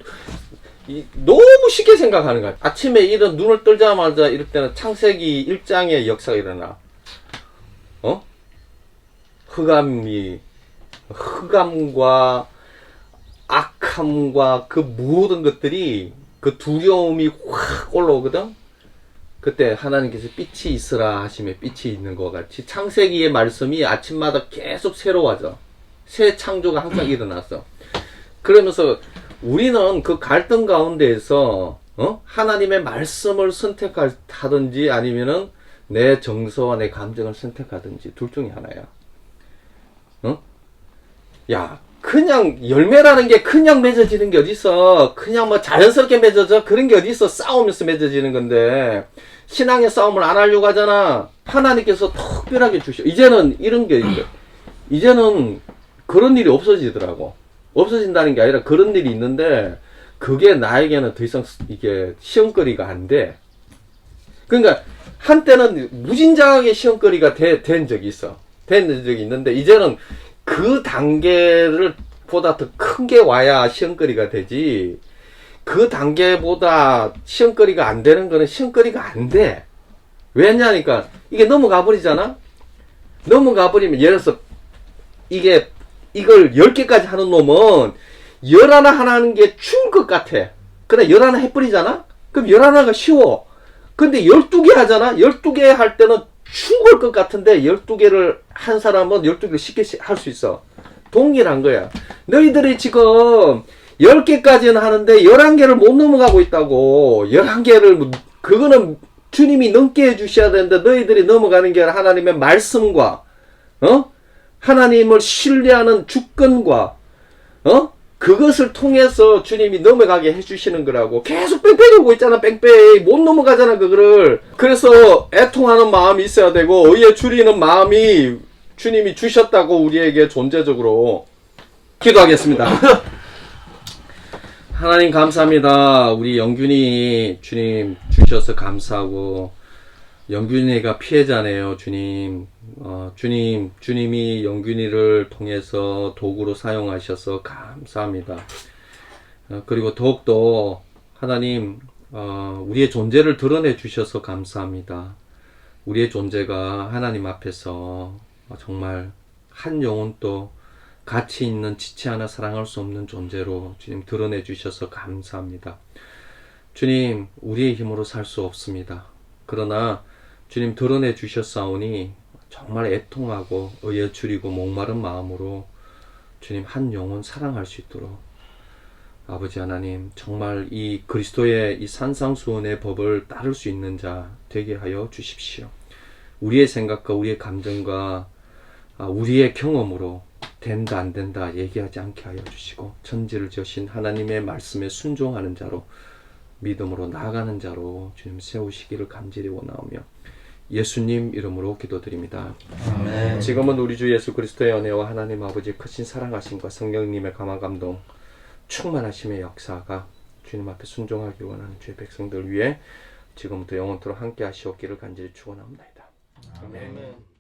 너무 쉽게 생각하는 거야. 아침에 눈을 뜨자마자 이럴 때는 창세기 1장의 역사가 일어나. 흑암과 악함과 그 모든 것들이, 그 두려움이 확 올라오거든? 그때 하나님께서 빛이 있으라 하시며 빛이 있는 것 같이 창세기의 말씀이 아침마다 계속 새로워져. 새 창조가 항상 일어났어. 그러면서 우리는 그 갈등 가운데에서 하나님의 말씀을 선택하든지 아니면은 내 정서와 내 감정을 선택하든지 둘 중에 하나야. 야, 그냥 열매라는 게 그냥 맺어지는 게 어딨어. 그냥 뭐 자연스럽게 맺어져. 그런 게 어딨어. 싸우면서 맺어지는 건데. 신앙의 싸움을 안 하려고 하잖아. 하나님께서 특별하게 주셔. 이제는 이런 게 있어요. 이제는 그런 일이 없어지더라고. 없어진다는 게 아니라 그런 일이 있는데 그게 나에게는 더 이상 이게 시험거리가 안 돼. 그러니까 한때는 무진장하게 시험거리가 된 적이 있어. 된 적이 있는데 이제는 그 단계를 보다 더 큰 게 와야 시험거리가 되지. 그 단계보다 시험거리가 안 되는 거는 시험거리가 안 돼. 왜냐니까 이게 넘어가 버리잖아. 넘어가 버리면 예를 들어서 이걸 10개까지 하는 놈은 11 하는 게 추울 것 같아. 그래 11 해버리잖아. 그럼 11가 쉬워. 근데 12개 하잖아. 12개 할 때는 죽을 것 같은데 12개를 한 사람은 12개를 쉽게 할 수 있어. 동일한 거야. 너희들이 지금 10개까지는 하는데 11개를 못 넘어가고 있다고. 11개를 그거는 주님이 넘게 해주셔야 되는데 너희들이 넘어가는 게 하나님의 말씀과 하나님을 신뢰하는 주권과 그것을 통해서 주님이 넘어가게 해주시는 거라고. 계속 뺑뺑이 오고 있잖아. 뺑뺑이 못 넘어가잖아 그거를. 그래서 애통하는 마음이 있어야 되고 의에 줄이는 마음이 주님이 주셨다고. 우리에게 존재적으로 기도하겠습니다. 하나님 감사합니다. 우리 영균이 주님 주셔서 감사하고, 영균이가 피해자네요. 주님. 주님이 영균이를 통해서 도구로 사용하셔서 감사합니다. 그리고 더욱더 하나님 우리의 존재를 드러내 주셔서 감사합니다. 우리의 존재가 하나님 앞에서 정말 한 영혼도 가치 있는 지체 하나 사랑할 수 없는 존재로 주님 드러내 주셔서 감사합니다. 주님, 우리의 힘으로 살 수 없습니다. 그러나 주님 드러내 주셨사오니 정말 애통하고 의에 줄이고 목마른 마음으로 주님 한 영혼 사랑할 수 있도록 아버지 하나님 정말 이 그리스도의 이 산상수훈의 법을 따를 수 있는 자 되게 하여 주십시오. 우리의 생각과 우리의 감정과 우리의 경험으로 된다 안 된다 얘기하지 않게 하여 주시고 천지를 지으신 하나님의 말씀에 순종하는 자로 믿음으로 나아가는 자로 주님 세우시기를 간절히 원하오며 예수님 이름으로 기도드립니다. 아멘. 지금은 우리 주 예수 그리스도의 은혜와 하나님 아버지의 크신 사랑하심과 성령님의 감화 감동 충만하심의 역사가 주님 앞에 순종하기 원하는 주의 백성들 위해 지금부터 영원토록 함께 하시옵기를 간절히 축원합니다. 아멘.